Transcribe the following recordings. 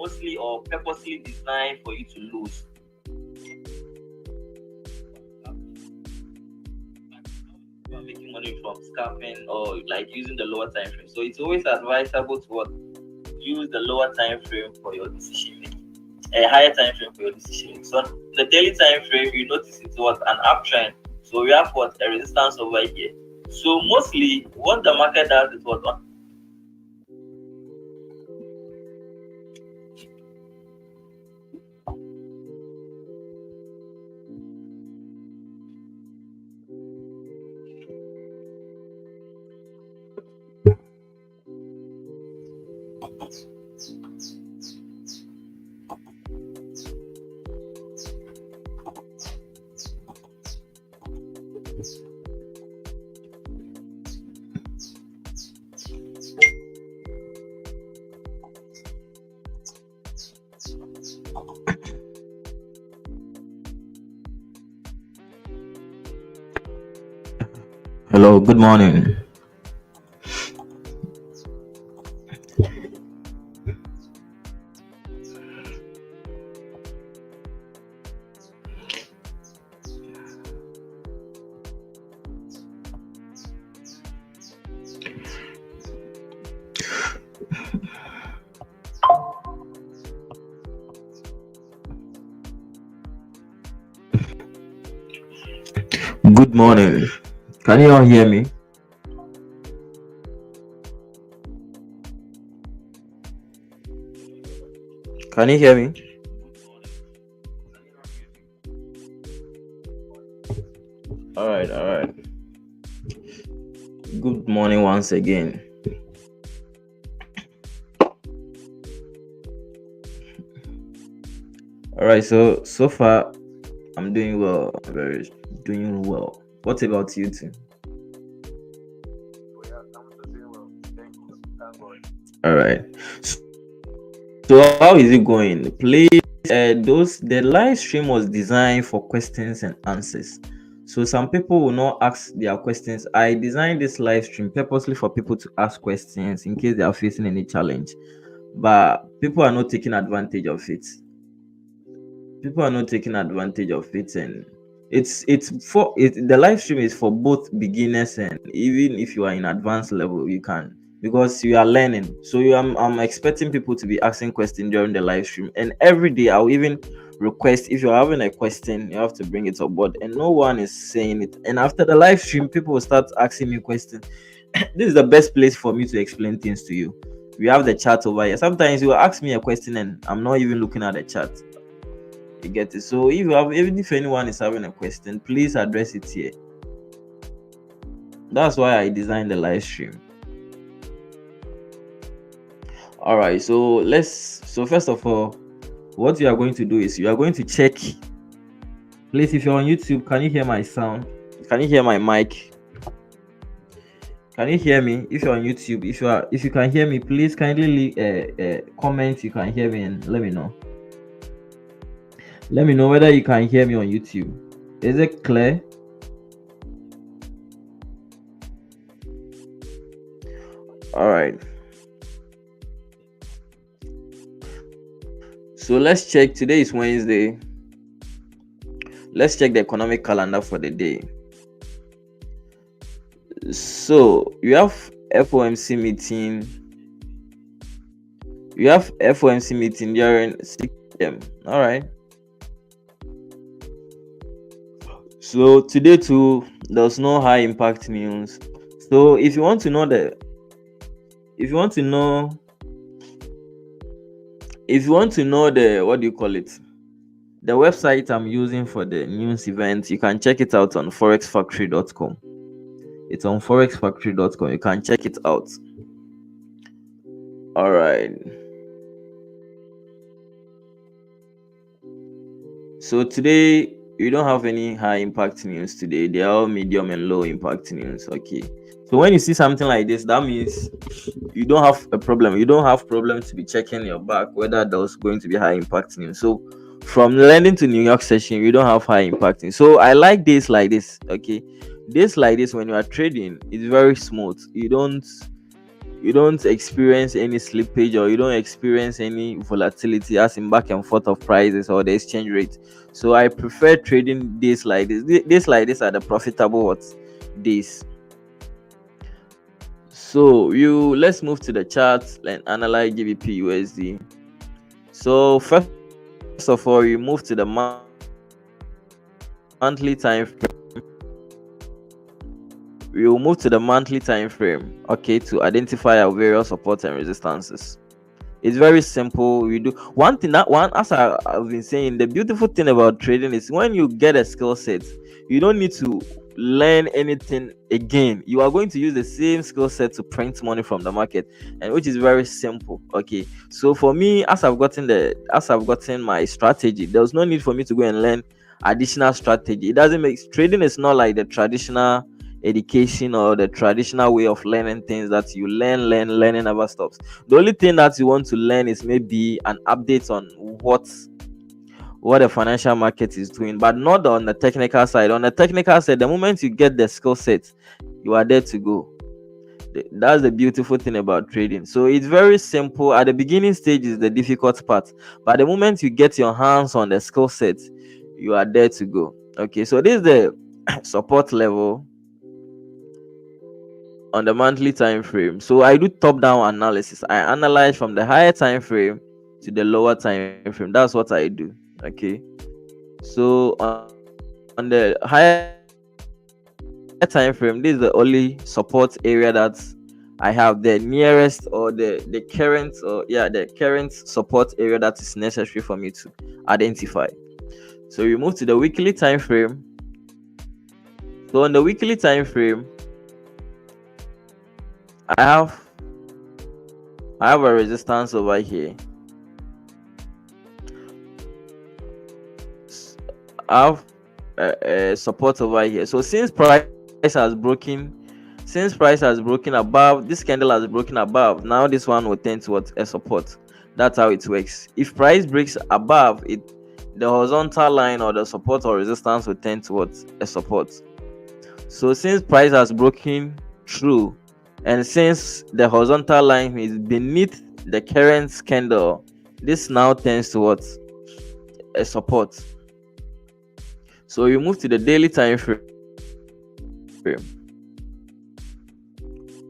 Mostly or purposely designed for you to lose. Making money from scalping or like using the lower time frame. So it's always advisable to what, use the lower time frame for your decision making, a higher time frame for your decision making. So the daily time frame, you notice it's what, an uptrend. So we have what, a resistance over here. So mostly what the market does is what, Hello, good morning. Good morning. Can you all hear me? Can you hear me? All right, all right. Good morning once again. All right, so far I'm doing well. I'm very doing well. What about you too? Yeah, I'm also doing well. Thank you. Thank God. All right. So how is it going? Please, those the live stream was designed for questions and answers. So some people will not ask their questions. I designed this live stream purposely for people to ask questions in case they are facing any challenge. But people are not taking advantage of it. People are not taking advantage of it, and the live stream is for both beginners and even if you are in advanced level, you can, because you are learning. So I'm expecting people to be asking questions during the live stream, and every day I'll even request, if you're having a question, you have to bring it up, but and no one is saying it. And after the live stream, people will start asking me questions. This is the best place for me to explain things to you. We have the chat over here. Sometimes you will ask me a question and I'm not even looking at the chat. You get it? So if you have, even if anyone is having a question, please address it here. That's why I designed the live stream. All right. So first of all, what you are going to do is you are going to check. Please, if you're on YouTube, can you hear my sound? Can you hear my mic? Can you hear me? If you're on YouTube, if you can hear me, please kindly leave a comment. You can hear me and let me know. Let me know whether you can hear me on YouTube. Is it clear? All right. So let's check. Today is Wednesday. Let's check the economic calendar for the day. So you have FOMC meeting. You have FOMC meeting during 6 p.m. All right. So today too, there's no high impact news. So if you want to know the what do you call it? The website I'm using for the news event, you can check it out on forexfactory.com. It's on forexfactory.com. You can check it out. All right. So today you don't have any high impact news today. They are all medium and low impact news. Okay. So when you see something like this, that means you don't have a problem. You don't have problems to be checking your back whether there's going to be high impact news. So from London to New York session, you don't have high impact news. So I like this like this. Okay. This like this, when you are trading, it's very smooth. You don't experience any slippage, or you don't experience any volatility as in back and forth of prices or the exchange rate. So I prefer trading days like this. Days like this are the profitable days. So let's move to the chart and analyze GBP USD. So first of all, you move to the monthly time frame. We will move to the monthly time frame, okay, to identify our various support and resistances. It's very simple. We do one thing, as I've been saying, the beautiful thing about trading is when you get a skill set, you don't need to learn anything again. You are going to use the same skill set to print money from the market, and which is very simple. Okay, so for me, as I've gotten my strategy, there's no need for me to go and learn additional strategy. It doesn't make trading is not like the traditional education or the traditional way of learning things that you learning never stops. The only thing that you want to learn is maybe an update on what the financial market is doing, but not on the technical side. On the technical side, the moment you get the skill set, you are there to go. That's the beautiful thing about trading. So it's very simple. At the beginning stage is the difficult part, but the moment you get your hands on the skill set, you are there to go. Okay, so this is the support level on the monthly time frame. So I do top down analysis. I analyze from the higher time frame to the lower time frame. That's what I do. Okay, so on the higher time frame, this is the only support area that I have, the nearest or the current support area that is necessary for me to identify. So we move to the weekly time frame. So on the weekly time frame, I have a resistance over here. I have a support over here. So since price has broken above, this candle has broken above, now this one will tend towards a support. That's how it works. If price breaks above it, the horizontal line or the support or resistance will tend towards a support. So since price has broken through, and since the horizontal line is beneath the current candle, this now tends towards a support. So you move to the daily time frame.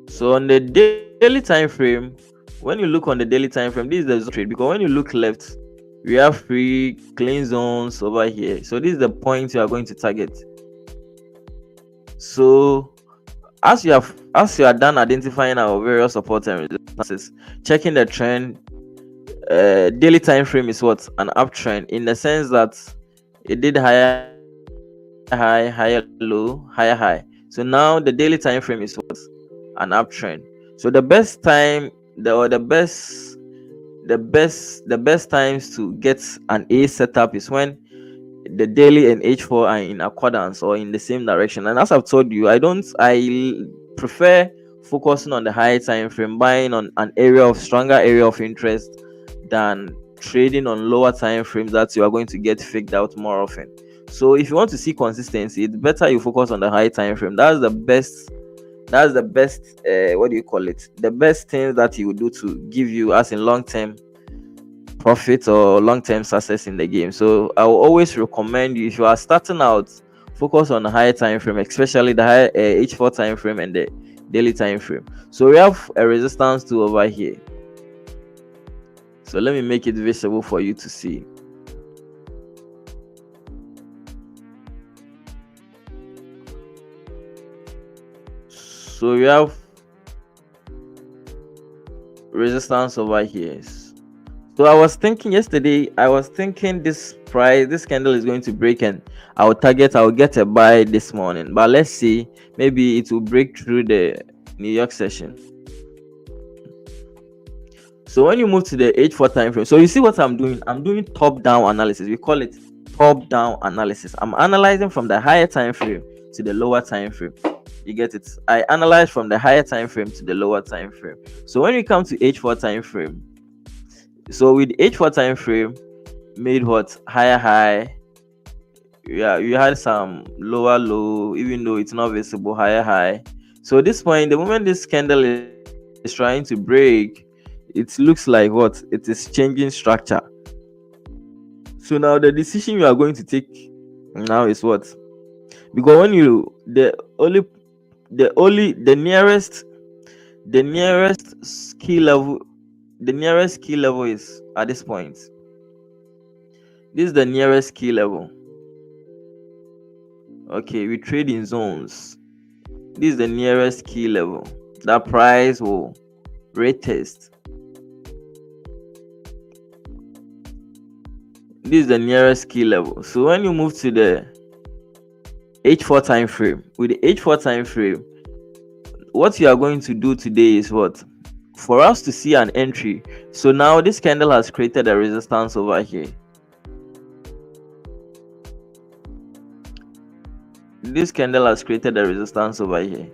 So on the daily time frame, when you look on the daily time frame, this is the zone trade, because when you look left, we have free clean zones over here. So this is the point you are going to target. So as you are done identifying our various support and resistances, checking the trend, daily time frame is what? An uptrend, in the sense that it did higher high, higher low, higher high. So now the daily time frame is what? An uptrend. So the best time, the best times to get an A setup is when the daily and H4 are in accordance or in the same direction. And as I've told you, I prefer focusing on the higher time frame, buying on an stronger area of interest, than trading on lower time frames that you are going to get faked out more often. So if you want to see consistency, it's better you focus on the high time frame. That's the best what do you call it, the best thing that you do to give you as in long-term profit or long-term success in the game. So I will always recommend you, if you are starting out, focus on the higher time frame, especially the high H4 time frame and the daily time frame. So we have a resistance to over here. So let me make it visible for you to see. So we have resistance over here. So I was thinking yesterday, this candle is going to break and I'll get a buy this morning. But let's see, maybe it will break through the New York session. So when you move to the H4 time frame, so you see what I'm doing? I'm doing top-down analysis. We call it top-down analysis. I'm analyzing from the higher time frame to the lower time frame. You get it? I analyze from the higher time frame to the lower time frame. So when we come to H4 time frame, so with H4 time frame, made what? Higher high. Yeah, you had some lower low, even though it's not visible, higher high. So at this point, the moment this candle is trying to break, it looks like what? It is changing structure. So now the decision you are going to take now is what? Because when you the nearest key level is at this point. This is the nearest key level. Okay, we trade in zones. This is the nearest key level that price will retest. This is the nearest key level. So when you move to the H4 time frame, with the H4 time frame, what you are going to do today is what? For us to see an entry. So now this candle has created a resistance over here. This candle has created a resistance over here.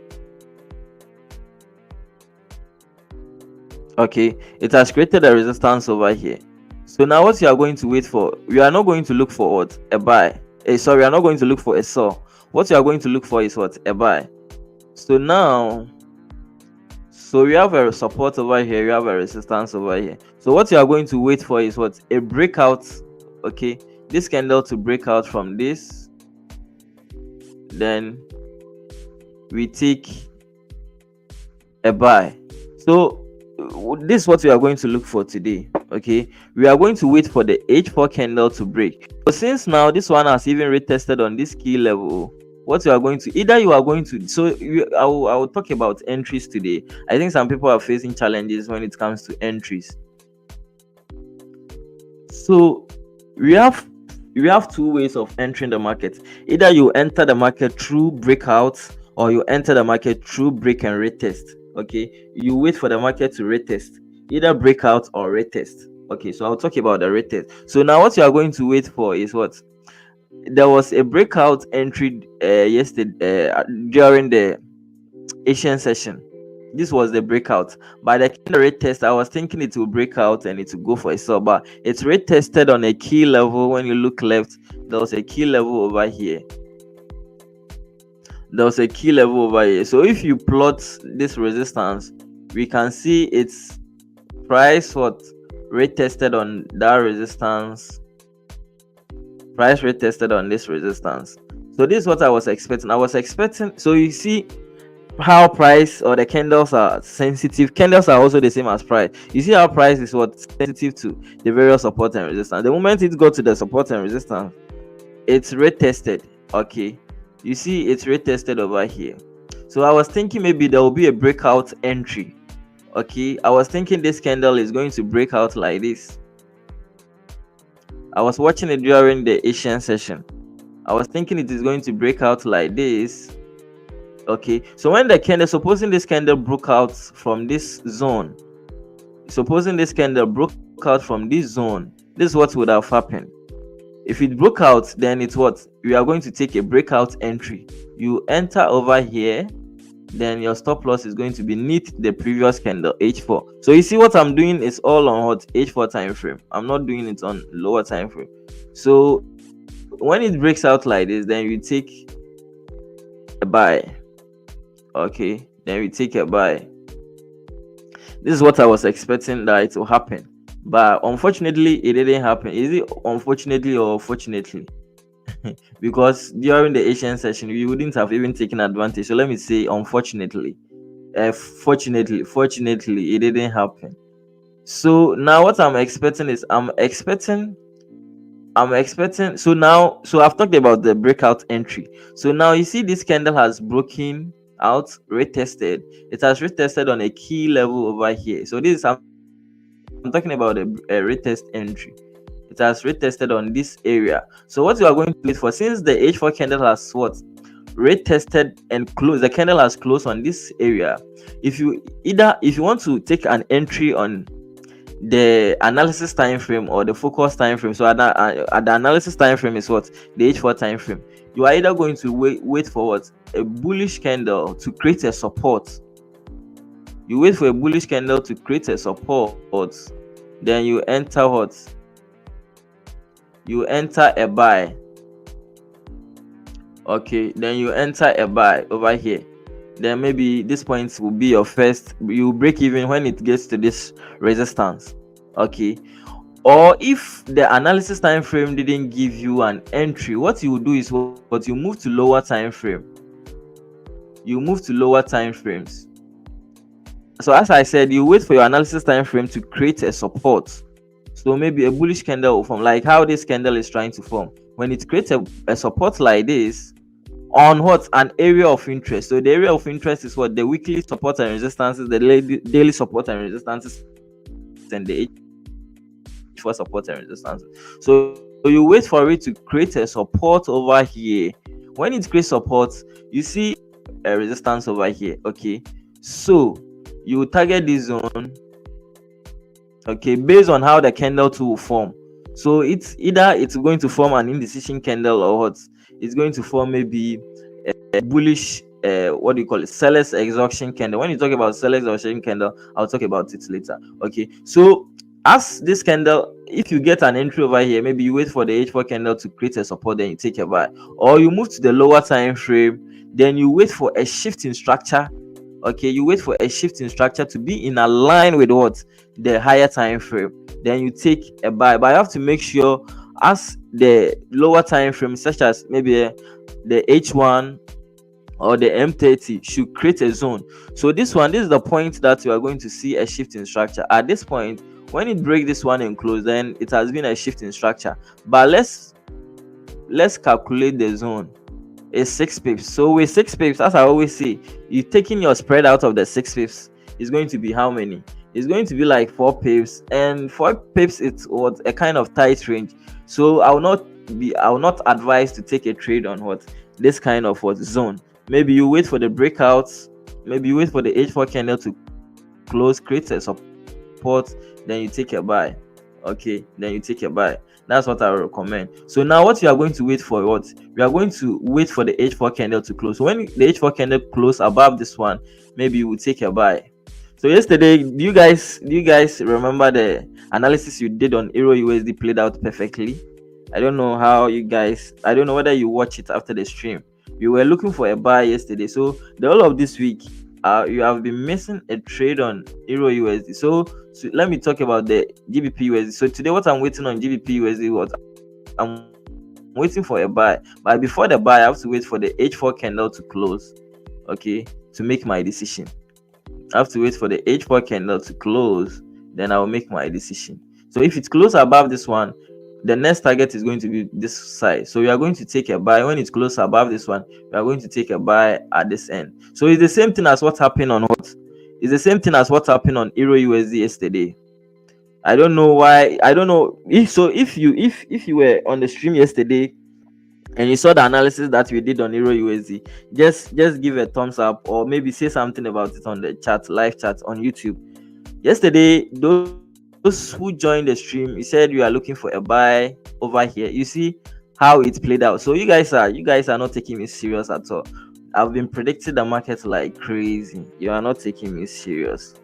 Okay, it has created a resistance over here. So now what you are going to wait for, we are not going to look for what? A buy. We are not going to look for a sell. What you are going to look for is what? A buy. So now, so we have a support over here, we have a resistance over here. So what you are going to wait for is what? A breakout. Okay, this candle to break out from this, then we take a buy. So this is what we are going to look for today. Okay, we are going to wait for the H4 candle to break. But since now this one has even retested on this key level, what you are going to I will talk about entries today. I think some people are facing challenges when it comes to entries. So we have two ways of entering the market. Either you enter the market through breakout, or you enter the market through break and retest. Okay, you wait for the market to retest, either breakout or retest. Okay, so I'll talk about the retest. So now what you are going to wait for is what? There was a breakout entry yesterday during the Asian session. this was the breakout. By the candle rate test, I was thinking it will break out and it will go for a sell, but it's rate tested on a key level. When you look left, there was a key level over here. There was a key level over here. So if you plot this resistance, we can see its price what rate tested on that resistance. Price rate tested on this resistance. So this is what I was expecting. So you see how price or the candles are sensitive. Candles are also the same as price. You see how price is what sensitive to the various support and resistance. The moment it got to the support and resistance, it's rate tested. Okay, you see it's rate tested over here. So I was thinking maybe there will be a breakout entry. Okay, I was thinking this candle is going to break out like this. I was watching it during the Asian session. I was thinking it is going to break out like this. Okay, so when the candle, supposing this candle broke out from this zone, this is what would have happened. If it broke out, then it's what we are going to take a breakout entry. You enter over here, then your stop loss is going to be beneath the previous candle H4. So you see what I'm doing is all on what H4 time frame. I'm not doing it on lower time frame. So when it breaks out like this, then you take a buy. Okay, then we take a buy. This is what I was expecting that it will happen, but unfortunately it didn't happen. Is it unfortunately or fortunately? Because during the Asian session we wouldn't have even taken advantage. So let me say unfortunately. Fortunately it didn't happen. So now what I'm expecting is I'm expecting so I've talked about the breakout entry. So now you see this candle has broken out, retested. It has retested on a key level over here. So this is I'm talking about a retest entry. It has retested on this area. So what you are going to wait for, since the H4 candle has what retested and closed, the candle has closed on this area. If you want to take an entry on the analysis time frame or the focus time frame, so at the analysis time frame is what the H4 time frame, you are either going to wait for what a bullish candle to create a support. You wait for a bullish candle to create a support, then you enter what? You enter a buy. Okay, then you enter a buy over here. Then maybe this point will be your first. You break even when it gets to this resistance. Okay, or if the analysis time frame didn't give you an entry, what you will do is what you move to lower time frame. You move to lower time frames. So as I said, you wait for your analysis time frame to create a support. So maybe a bullish candle will form, like how this candle is trying to form. When it creates a support like this on what an area of interest. So the area of interest is what the weekly support and resistances, the daily support and resistances, and the H4 support and resistances. So you wait for it to create a support over here. When it creates support, you see a resistance over here. Okay, so you target this zone. Okay, based on how the candle too will form. So it's either it's going to form an indecision candle or what it's going to form maybe a bullish what do you call it, seller's exhaustion candle. When you talk about seller's exhaustion candle, I'll talk about it later. Okay, so as this candle, if you get an entry over here, maybe you wait for the H4 candle to create a support, then you take a buy, or you move to the lower time frame, then you wait for a shift in structure. Okay, you wait for a shift in structure to be in line with what the higher time frame, then you take a buy. But you have to make sure as the lower time frame, such as maybe the H1 or the M30, should create a zone. So this is the point that you are going to see a shift in structure. At this point, when it breaks this one and close, then it has been a shift in structure. But let's calculate the zone. It's 6 pips. So with 6 pips, as I always say, you taking your spread out of the 6 pips is going to be how many? It's going to be like 4 pips, and 4 pips it's what a kind of tight range. So I will not advise to take a trade on what this kind of what zone. Maybe you wait for the breakouts, maybe you wait for the H4 candle to close, create a support, then you take a buy. Okay, then you take a buy. That's what I recommend. So now what you are going to wait for, what we are going to wait for the H4 candle to close. So when the H4 candle close above this one, maybe you will take a buy. So yesterday, do you guys remember the analysis you did on Euro USD played out perfectly? I don't know how you guys, I don't know whether you watch it after the stream. You were looking for a buy yesterday. So the whole of this week, you have been missing a trade on Euro USD. So let me talk about the GBP USD. So today, what I'm waiting on GBP USD, what I'm waiting for a buy. But before the buy, I have to wait for the H4 candle to close, okay, to make my decision. I have to wait for the H4 candle to close, then I will make my decision. So if it closes above this one, the next target is going to be this side. So we are going to take a buy. When it closes above this one, we are going to take a buy at this end. So it's the same thing as what happened on what? It's the same thing as what happened on Euro USD yesterday. I don't know why. I don't know if you were on the stream yesterday and you saw the analysis that we did on Euro USD, just give a thumbs up or maybe say something about it on the chat, live chat on YouTube. Yesterday, those who joined the stream, you said you are looking for a buy over here. You see how it played out. So you guys are not taking me serious at all. I've been predicting the market like crazy. You are not taking me serious.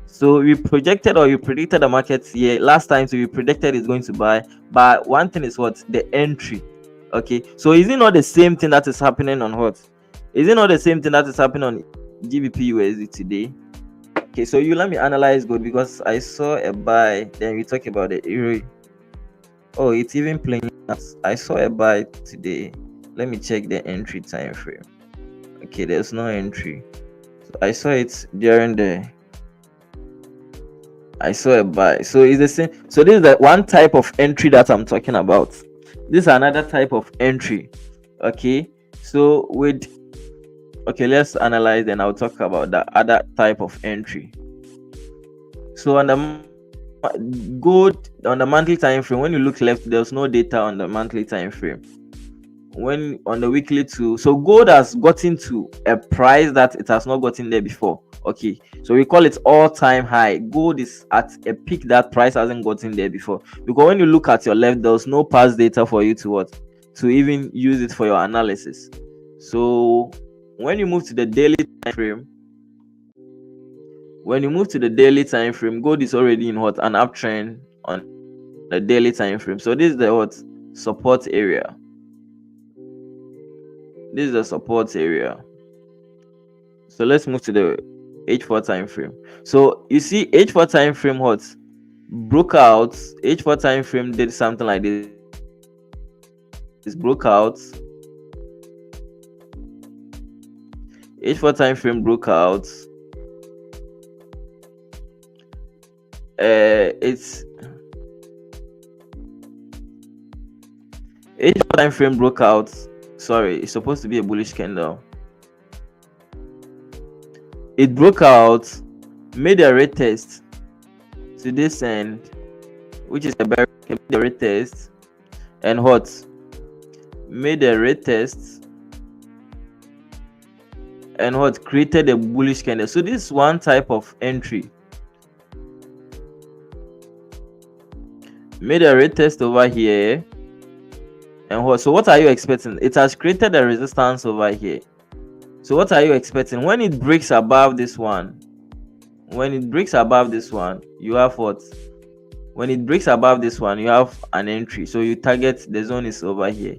So we projected or you predicted the market here last time. So we predicted it's going to buy. But one thing is what? The entry. Okay. So is it not the same thing that is happening on what? Is it not the same thing that is happening on GBP USD today? Okay, so you let me analyze gold because I saw a buy. Then we talk about the euro. Oh, it's even playing. I saw a buy today. Let me check the entry time frame. Okay, there's no entry. So I saw it during the. I saw a buy. So it's the same. So this is the one type of entry that I'm talking about. This is another type of entry. Okay. So with let's analyze and I'll talk about the other type of entry. So on the gold on the monthly time frame, when you look left, there's no data on the monthly time frame. When on the weekly too, so gold has gotten to a price that it has not gotten there before. Okay, so we call it all-time high. Gold is at a peak that price hasn't gotten there before, because when you look at your left, there's no past data for you to even use it for your analysis. So when you move to the daily time frame, gold is already in an uptrend on the daily time frame. So this is the support area. This is the support area. So let's move to the H4 time frame. So you see H4 time frame broke out. H4 time frame did something like this. It broke out. H4 time frame broke out. It's H4 time frame broke out. Sorry, it's supposed to be a bullish candle. It broke out, made a retest to this end, which is a bear. Made a retest and made a retest and created a bullish candle. So this is one type of entry. Made a retest over here. And so what are you expecting? It has created a resistance over here. So what are you expecting? When it breaks above this one, you have when it breaks above this one, you have an entry. So you target the zone is over here.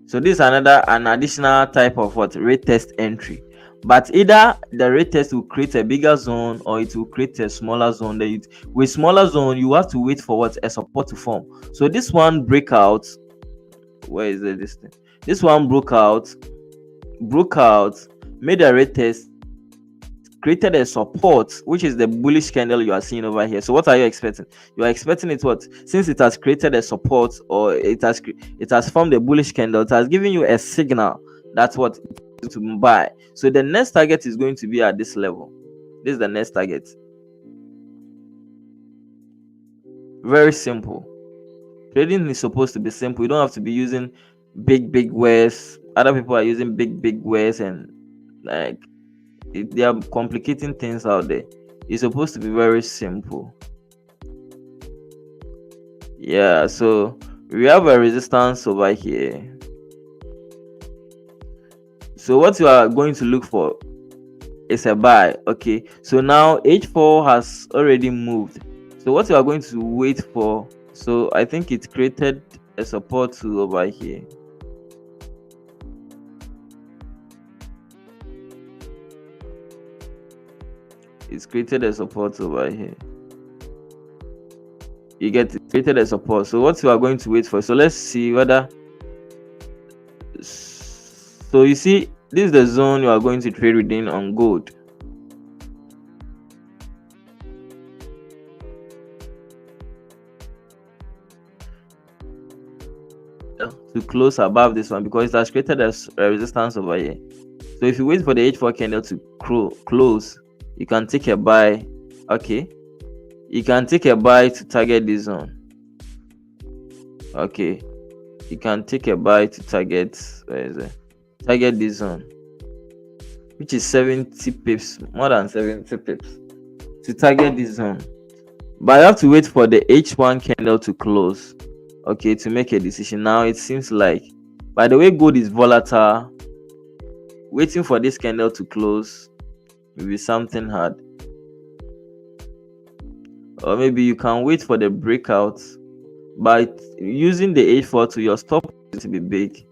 So this is an additional type of retest entry. But either the retest will create a bigger zone or it will create a smaller zone. With smaller zone, you have to wait for a support to form. So this one breakout. Where is this thing? This one broke out, made a retest, created a support, which is the bullish candle you are seeing over here. So what are you expecting? You are expecting it since it has created a support or it has formed a bullish candle, it has given you a signal that's to buy. So the next target is going to be at this level. This is the next target. Very simple. Trading is supposed to be simple. You don't have to be using big words. Other people are using big words and they are complicating things out there. It's supposed to be very simple. Yeah, so we have a resistance over here. So what you are going to look for is a buy. Okay, so now h4 has already moved. So what you are going to wait for, so I think it created a support to over here. It's created a support over here. You get it, created a support. So what you are going to wait for, so let's see whether, so you see this is the zone you are going to trade within on gold. To close above this one because it has created a resistance over here. So if you wait for the h4 candle to close, you can take a buy. Okay, you can take a buy to target this zone. Okay, you can take a buy to target, where is it, target this zone, which is 70 pips, more than 70 pips, to target this zone. But I have to wait for the h1 candle to close, okay, to make a decision. Now it seems like, by the way gold is volatile, waiting for this candle to close will be something hard. Or maybe you can wait for the breakout by using the h4 to your stop to be big.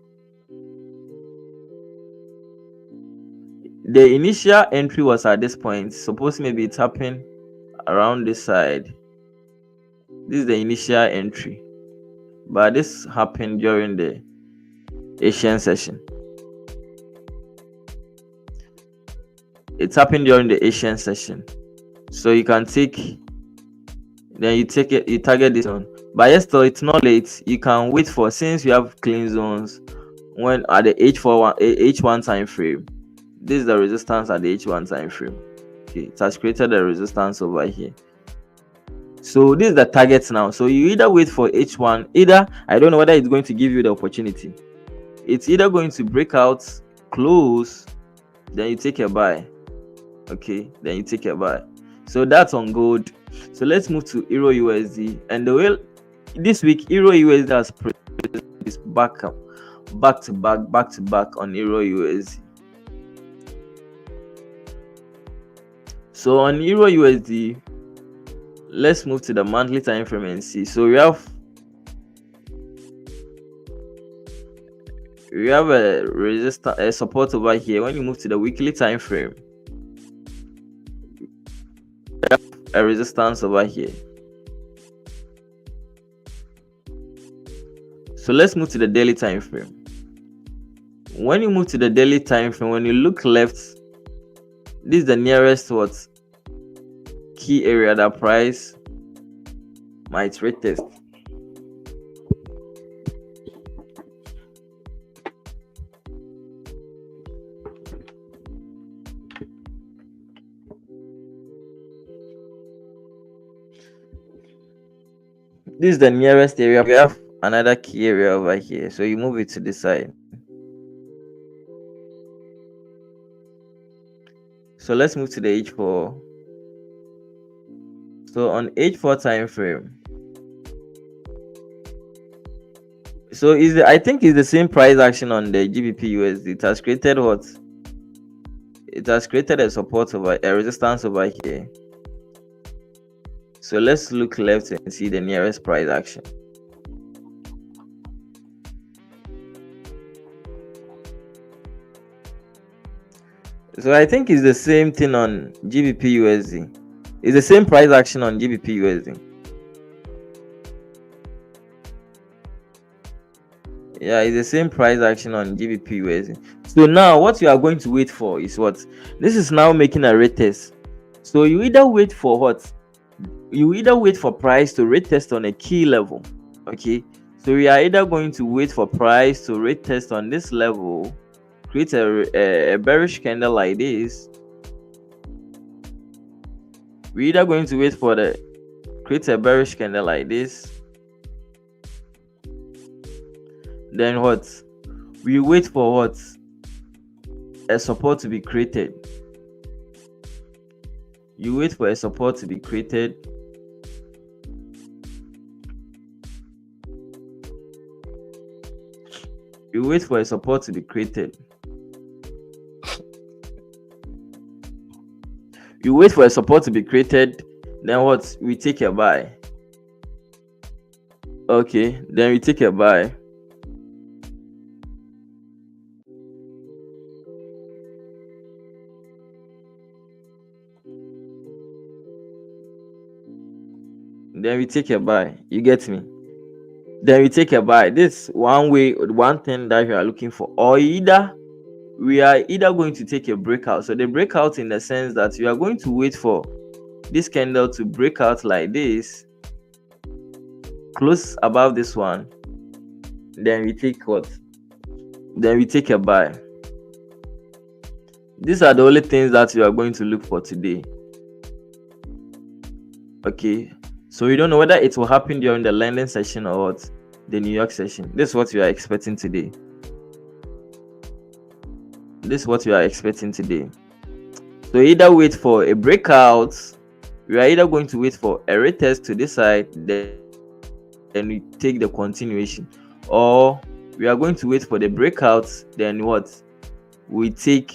The initial entry was at this point. Suppose maybe it's happening around this side. This is the initial entry, but this happened during the Asian session. It's happened during the Asian session. So you can take, then you take it, you target this one. But yes, still it's not late. You can wait for, since you have clean zones when at the h1 time frame. This is the resistance at the h1 time frame. Okay, it has created a resistance over here. So this is the target now. So you either wait for h1, either, I don't know whether it's going to give you the opportunity. It's either going to break out, close, then you take a buy. Okay, then you take a buy. So that's on gold. So let's move to Euro USD. And the way this week Euro USD has is back to back on Euro USD. So on Euro USD, let's move to the monthly time frame and see. So we have a resistance, a support over here. When you move to the weekly time frame, we have a resistance over here. So let's move to the daily time frame. When you move to the daily time frame, when you look left, this is the nearest key area that price might retest. This is the nearest area. We have another key area over here, so you move it to the side. So let's move to the h4. So on h4 time frame, so I think it's the same price action on the GBP USD. It has created what? It has created a support over a resistance over here. So let's look left and see the nearest price action. So I think it's the same thing on GBP USD. It's the same price action on GBP USD. Yeah, it's the same price action on GBP USD. So now what you are going to wait for is what? This is now making a retest. So you either wait for what? You either wait for price to retest on a key level. Okay, so we are either going to wait for price to retest on this level, create a bearish candle like this. We're either going to wait for create a bearish candle like this. Then what? We wait for what? A support to be created. You wait for a support to be created. You wait for a support to be created. You wait for a support to be created, then what? We take a buy. Okay, then we take a buy. Then we take a buy. You get me? Then we take a buy. This one way, one thing that you are looking for, or either we are either going to take a breakout. So the breakout in the sense that you are going to wait for this candle to break out like this, close above this one. Then we take what? Then we take a buy. These are the only things that you are going to look for today. Okay, so we don't know whether it will happen during the London session or what, the New York session. This is what we are expecting today. This is what we are expecting today. So either wait for a breakout, we are either going to wait for a retest to this side, then we take the continuation, or we are going to wait for the breakout, then what? We take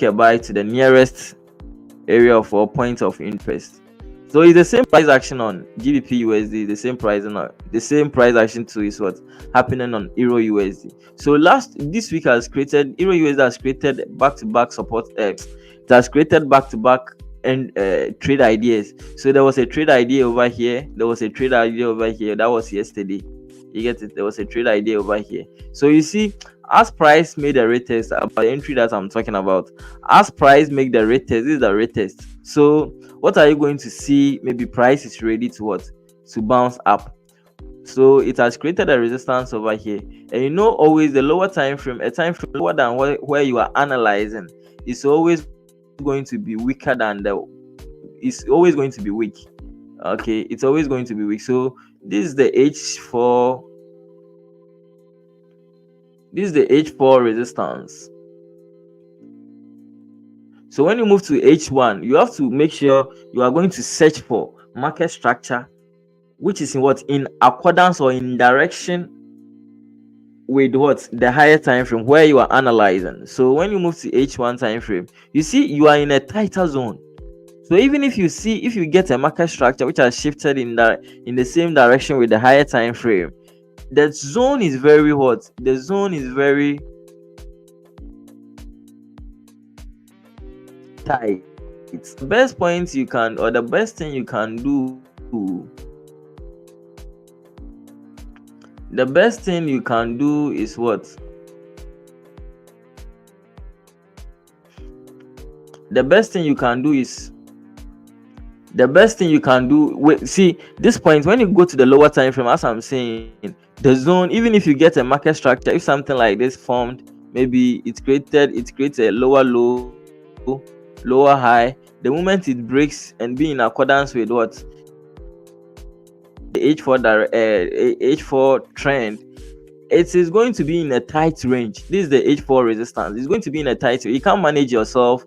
a buy to the nearest area of our point of interest. So it's the same price action on GBP USD, the same price action too is what happening on Euro USD. So this week has created Euro USD has created back-to-back support. It has created back-to-back and trade ideas. So there was a trade idea over here. There was a trade idea over here. That was yesterday. You get it? There was a trade idea over here. So you see, as price made a retest about the entry that I'm talking about. As price make the retest, this is the retest. So what are you going to see? Maybe price is ready to what? To bounce up. So it has created a resistance over here. And you know, always the lower time frame, a time frame lower than where you are analyzing, is always going to be weaker than it's always going to be weak. Okay, it's always going to be weak. So this is the H4. This is the H4 resistance. So when you move to H1, you have to make sure you are going to search for market structure, which is in accordance or in direction with what the higher time frame where you are analyzing. So when you move to H1 time frame, you see you are in a tighter zone. So even if you get a market structure which has shifted in the same direction with the higher time frame, the zone is very hot. The zone is very tight. It's the best point you can, or the best thing you can do. The best thing you can do is what? The best thing you can do is see this point when you go to the lower time frame, as I'm saying, the zone, even if you get a market structure, if something like this formed, maybe it creates a lower low, lower high, the moment it breaks and be in accordance with what the H4 trend, it is going to be in a tight range. This is the H4 resistance. It's going to be in a tight range. You can't manage yourself,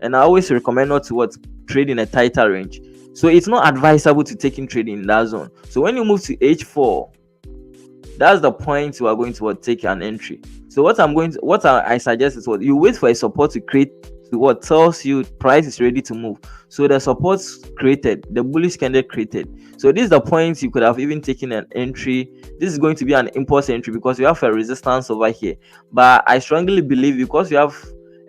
and I always recommend not to trade in a tighter range. So it's not advisable to take in trade in that zone. So when you move to H4, that's the point you are going to take an entry. So what I suggest is you wait for a support to create to what tells you price is ready to move. So the supports created, the bullish candle created. So this is the point you could have even taken an entry. This is going to be an impulse entry because you have a resistance over here. But I strongly believe because you have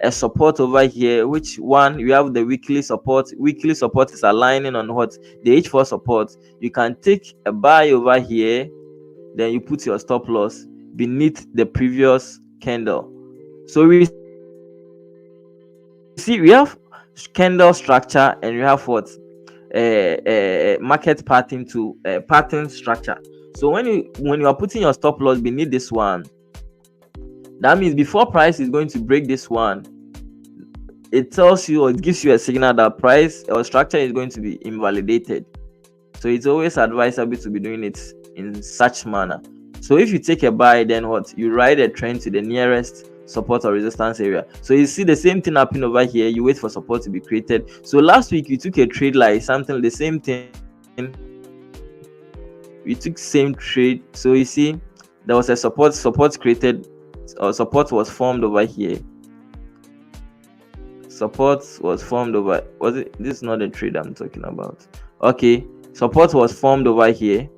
a support over here, which one you have the weekly support. Weekly support is aligning on what the H4 support. You can take a buy over here, then you put your stop loss beneath the previous candle. So we see we have candle structure and we have what market pattern to pattern structure. So when you are putting your stop loss beneath this one, that means before price is going to break this one, it tells you or it gives you a signal that price or structure is going to be invalidated. So it's always advisable to be doing it in such manner. So if you take a buy, then what? You ride a trend to the nearest support or resistance area. So you see the same thing happening over here. You wait for support to be created. So last week you took a trade like something, the same thing. We took same trade. So you see there was a support created, or support was formed over here. Support was formed over, was it, this is not the trade I'm talking about. Okay, support was formed over here.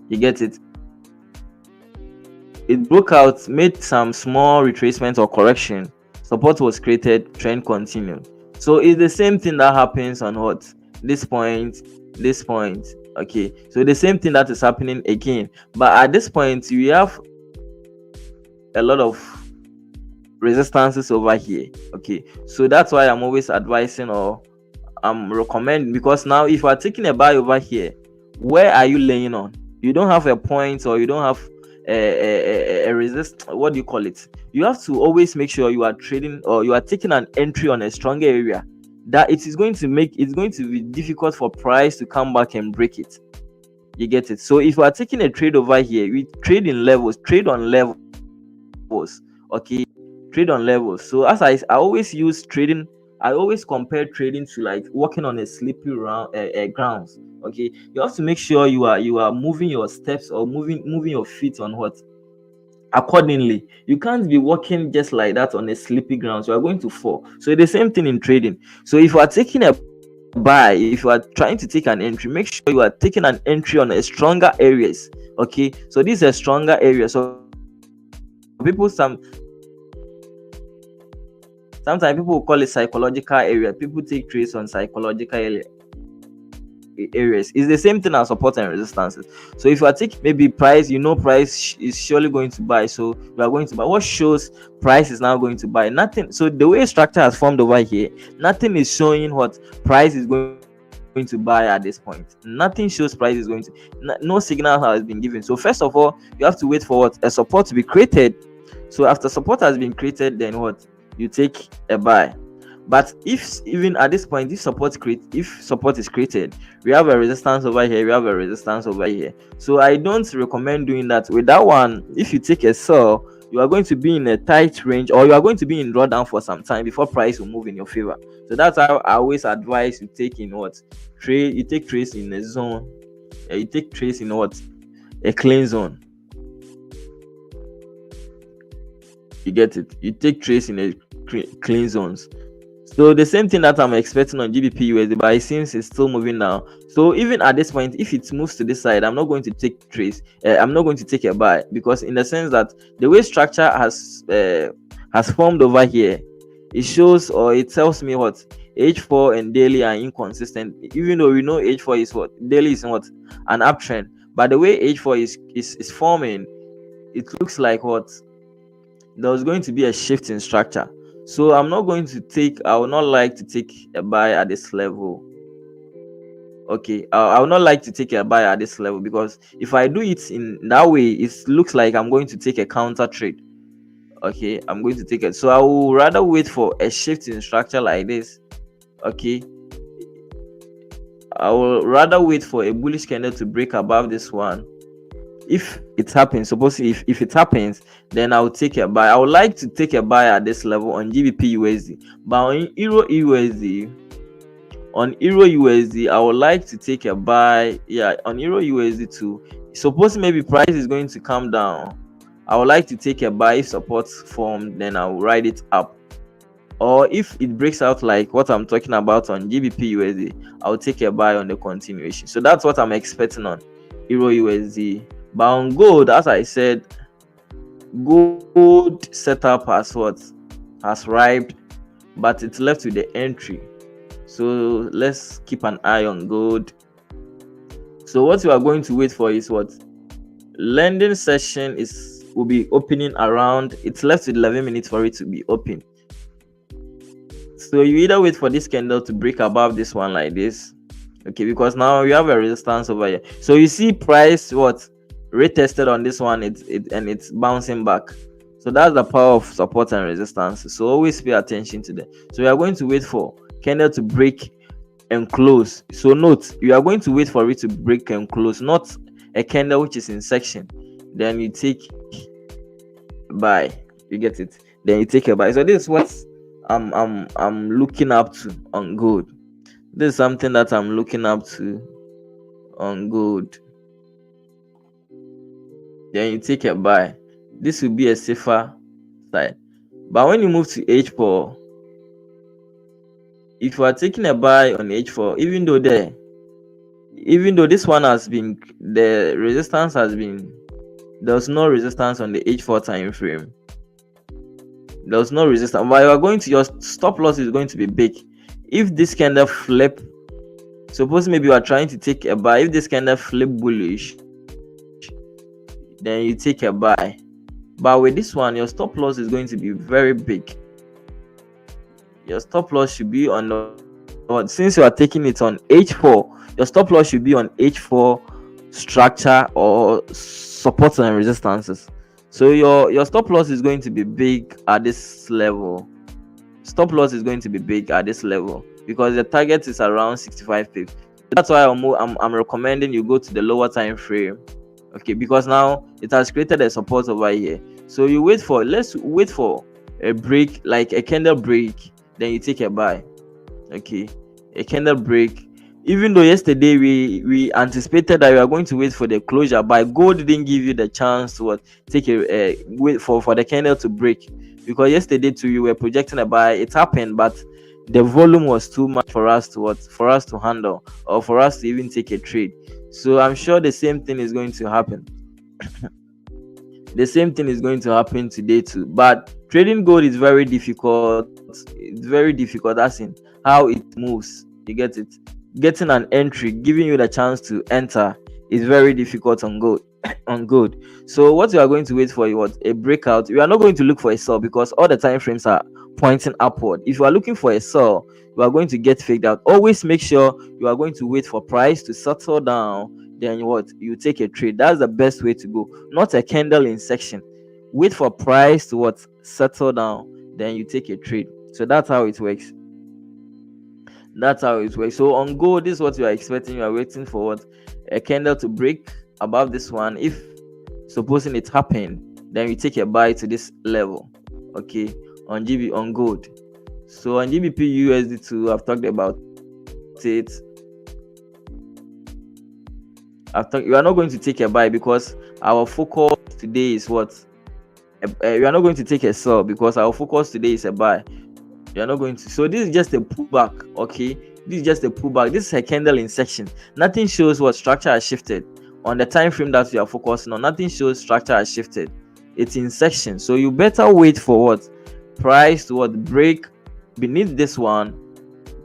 You get it? It broke out, made some small retracement or correction. Support was created, trend continued. So it's the same thing that happens on what? This point, this point. Okay, so the same thing that is happening again, but at this point we have a lot of resistances over here. Okay, so that's why I'm always advising, or I'm recommending, because now if you are taking a buy over here, where are you laying on? You don't have a point, or you don't have a resist, what do you call it? You have to always make sure you are trading, or you are taking an entry on a stronger area, that it is going to make, it's going to be difficult for price to come back and break it. You get it? So if you are taking a trade over here, we trade in levels, trade on levels. Okay, trade on levels. So as I always use trading, I always compare trading to like walking on a slippery grounds. Okay, you have to make sure you are moving your steps, or moving your feet on what, accordingly. You can't be walking just like that on a sleepy ground, so you are going to fall. So the same thing in trading. So if you are taking a buy, if you are trying to take an entry, make sure you are taking an entry on a stronger areas. Okay, so this is a stronger area. So people, sometimes people will call it psychological area. People take trades on psychological areas. It's the same thing as support and resistances. So if you are taking maybe price, price is surely going to buy, so you are going to buy. What shows price is now going to buy? Nothing. So the way structure has formed over here, nothing is showing what price is going to buy at this point. Nothing shows price is going to, no signal has been given. So first of all, you have to wait for what, a support to be created. So after support has been created, then what, you take a buy. But if even at this point, if support is created, we have a resistance over here, we have a resistance over here. So I don't recommend doing that. With that one, if you take a sell, you are going to be in a tight range, or you are going to be in drawdown for some time before price will move in your favor. So that's how I always advise you take in what, trade. You take trades in a zone. You take trades in what, a clean zone. You get it? You take trades in a clean zones. So the same thing that I'm expecting on GBP USD, but it seems it's still moving now. So even at this point, if it moves to this side, I'm not going to take trades. I'm not going to take a buy, because in the sense that the way structure has formed over here, it shows, or it tells me what, H4 and daily are inconsistent. Even though we know H4 is what, daily is what, an uptrend, but the way H4 is forming, it looks like what, there's going to be a shift in structure. So I would not like to take a buy at this level. Okay, I would not like to take a buy at this level, because if I do it in that way, it looks like I'm going to take a counter trade. Okay, I'm going to take it. So I will rather wait for a shift in structure like this. Okay, I will rather wait for a bullish candle to break above this one. If it happens, suppose if it happens, then I'll take a buy. I would like to take a buy at this level on GBP USD, but on Euro USD, I would like to take a buy. Yeah, on Euro USD too. Suppose maybe price is going to come down, I would like to take a buy. If support formed, then I'll ride it up. Or if it breaks out like what I'm talking about on GBP USD, I'll take a buy on the continuation. So that's what I'm expecting on Euro USD. But on gold, as I said, gold setup has arrived, but it's left with the entry. So let's keep an eye on gold. So what we are going to wait for is what, lending session will be opening around, it's left with 11 minutes for it to be open. So you either wait for this candle to break above this one like this, okay, because now you have a resistance over here. So you see price retested on this one, and it's bouncing back. So that's the power of support and resistance. So always pay attention to that. So we are going to wait for candle to break and close. So note, you are going to wait for it to break and close, not a candle which is in section. Then you take buy. You get it? Then you take a buy. So this is what I'm looking up to on gold. This is something that I'm looking up to on gold. then you take a buy. This will be a safer side. But when you move to H4, if you are taking a buy on H4, even though this one has been, the resistance has been, there's no resistance on the H4 time frame. There's no resistance, but you are going to, your stop loss is going to be big. If this kind of flip, suppose maybe you are trying to take a buy, if this kind of flip bullish, then you take a buy. But with this one, your stop loss is going to be very big. Your stop loss should be on the, since you are taking it on H4, your stop loss should be on H4 structure or supports and resistances. So your stop loss is going to be big at this level. Stop loss is going to be big at this level because the target is around 65 pips. That's why I'm recommending you go to the lower time frame. Okay, because now it has created a support over here. So you let's wait for a break, like a candle break, then you take a buy. Okay, a candle break. Even though yesterday we anticipated that we are going to wait for the closure, but gold didn't give you the chance to take a wait for the candle to break, because yesterday too you were projecting a buy. It happened, but the volume was too much for us to handle, or for us to even take a trade. So I'm sure the same thing is going to happen. The same thing is going to happen today too. But trading gold is very difficult. It's very difficult, as in how it moves. You get it? Getting an entry, giving you the chance to enter, is very difficult on gold. On gold. So what you are going to wait for is a breakout. You are not going to look for a sell because all the time frames are pointing upward. If you are looking for a sell, you are going to get faked out. Always make sure you are going to wait for price to settle down, then you take a trade. That's the best way to go. Not a candle in section. Wait for price to settle down, then you take a trade. So that's how it works. So on gold, this is what you are expecting. You are waiting for a candle to break above this one. If supposing it happened, then you take a buy to this level. Okay, on gold. So on GBP USD2, I've talked about it. You are not going to take a buy because our focus today is we are not going to take a sell because our focus today is a buy. You are not going to. So this is just a pullback. Okay, this is just a pullback. This is a candle in section. Nothing shows what structure has shifted on the time frame that we are focusing on. Nothing shows structure has shifted. It's in section. So you better wait for price to break beneath this one,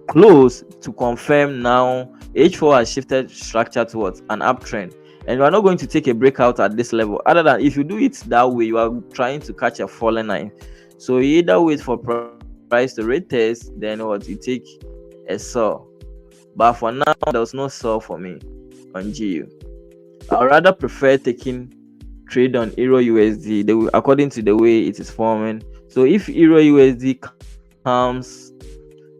close, to confirm now H4 has shifted structure towards an uptrend, and you are not going to take a breakout at this level. Other than if you do it that way, you are trying to catch a falling knife. So you either wait for price to retest, then you take a sell. But for now, there's no sell for me on GU. I rather prefer taking trade on Euro USD according to the way it is forming. So if Euro USD comes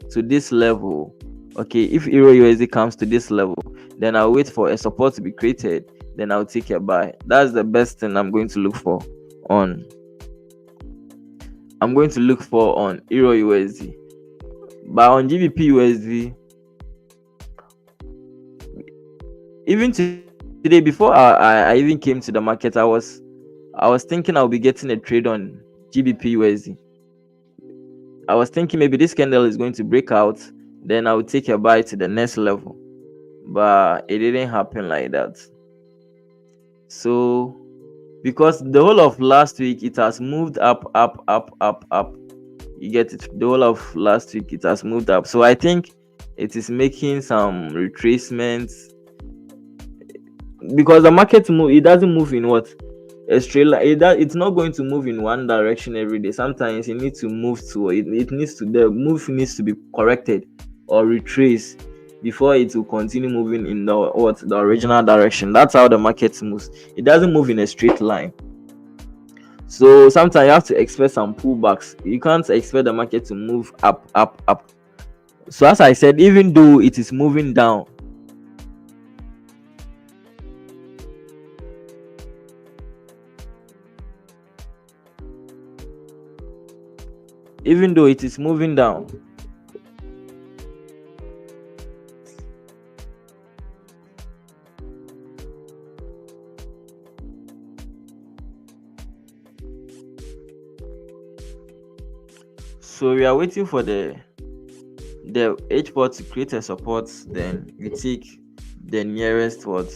to this level, okay, if Euro USD comes to this level, then I'll wait for a support to be created, then I'll take a buy. That's the best thing I'm going to look for on Euro USD. But on GBP USD, even today, before I even came to the market, I was thinking I'll be getting a trade on GBP USD. I was thinking maybe this candle is going to break out, then I would take a buy to the next level. But it didn't happen like that. So because the whole of last week it has moved up. You get it? The whole of last week it has moved up. So I think it is making some retracements, because the market it doesn't move in a straight line. It's not going to move in one direction every day. Sometimes it needs to move the move needs to be corrected or retraced before it will continue moving in the original direction. That's how the market moves. It doesn't move in a straight line. So sometimes you have to expect some pullbacks. You can't expect the market to move up. So as I said, even though it is moving down, So we are waiting for the H port to create a support, then you take the nearest what.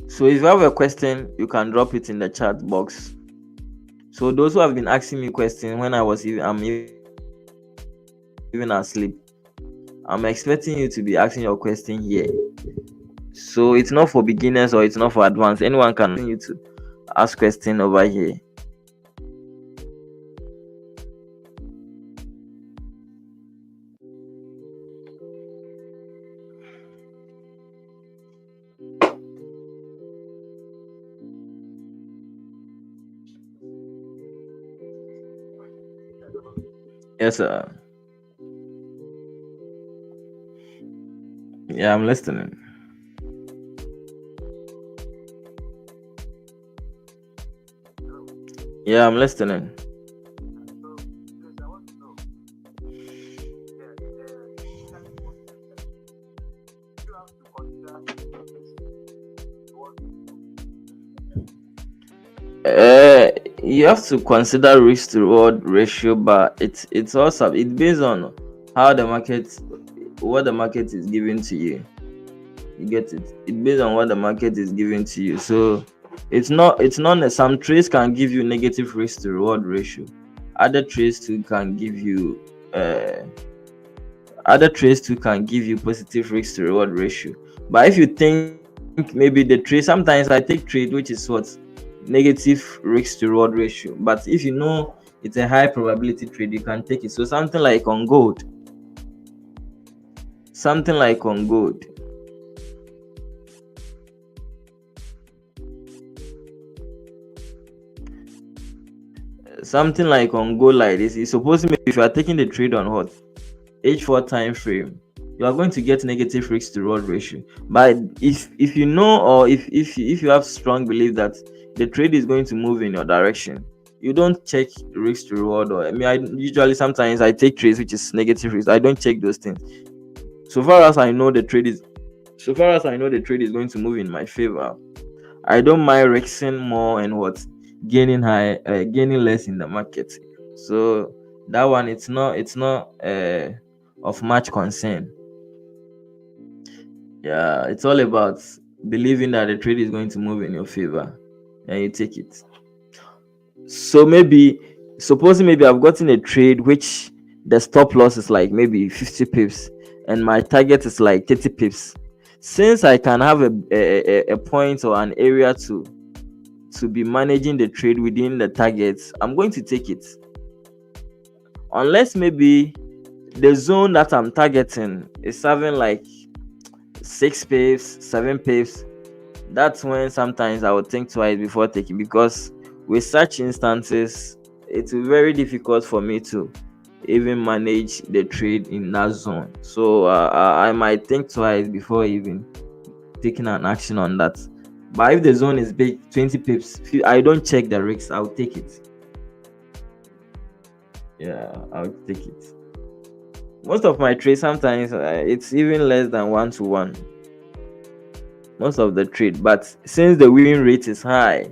So if you have a question, you can drop it in the chat box. So those who have been asking me questions when I'm even asleep, I'm expecting you to be asking your question here. So it's not for beginners or it's not for advanced. Anyone can you to ask question over here. Yes, sir. Yeah, I'm listening. Yeah, I'm listening. Uh, you have to consider risk to reward ratio, but it's also it's based on how the market, what the market is giving to you. You get it? It's based on what the market is giving to you. So it's not some trades can give you negative risk to reward ratio. Other trades too can give you uh other trades too can give you positive risk to reward ratio. But if you think maybe the trade, sometimes I take trade which is what negative risk to reward ratio. But if you know it's a high probability trade, you can take it. So something like on gold. Something like on gold. Something like on gold like this. It's supposed to be if you are taking the trade on what? H4 time frame, you are going to get negative risk to reward ratio. But if you know, or if you have strong belief that the trade is going to move in your direction, you don't check risk to reward. Or I mean, I usually sometimes I take trades which is negative risk. I don't check those things. So far as I know the trade is going to move in my favor, I don't mind risking more and what gaining less in the market. So that one, it's not of much concern. Yeah, it's all about believing that the trade is going to move in your favor and you take it. So supposing maybe I've gotten a trade which the stop loss is like maybe 50 pips and my target is like 30 pips. Since I can have a point or an area to be managing the trade within the targets, I'm going to take it. Unless maybe the zone that I'm targeting is having like 6 pips, 7 pips, that's when sometimes I would think twice before taking, because with such instances, it's very difficult for me to even manage the trade in that zone. So I might think twice before even taking an action on that. But if the zone is big, 20 pips, I don't check the risks, I'll take it. Yeah, I'll take it. Most of my trades sometimes it's even less than 1 to 1. Most of the trade, but since the win rate is high,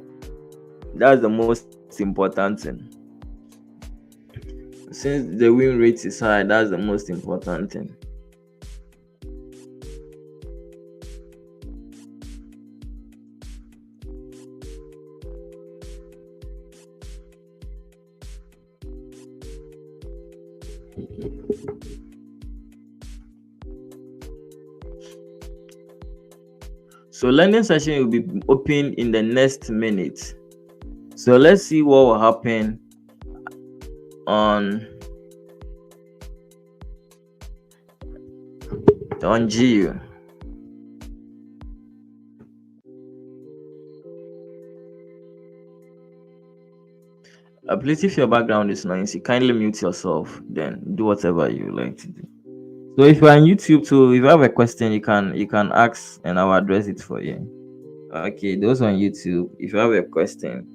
that's the most important thing. Since the win rate is high, that's the most important thing. So learning session will be open in the next minute. So let's see what will happen on GU. Please, if your background is noisy, kindly mute yourself. Then do whatever you like to do. So if you're on YouTube too, if you have a question, you can ask and I'll address it for you. Okay, those on YouTube, if you have a question.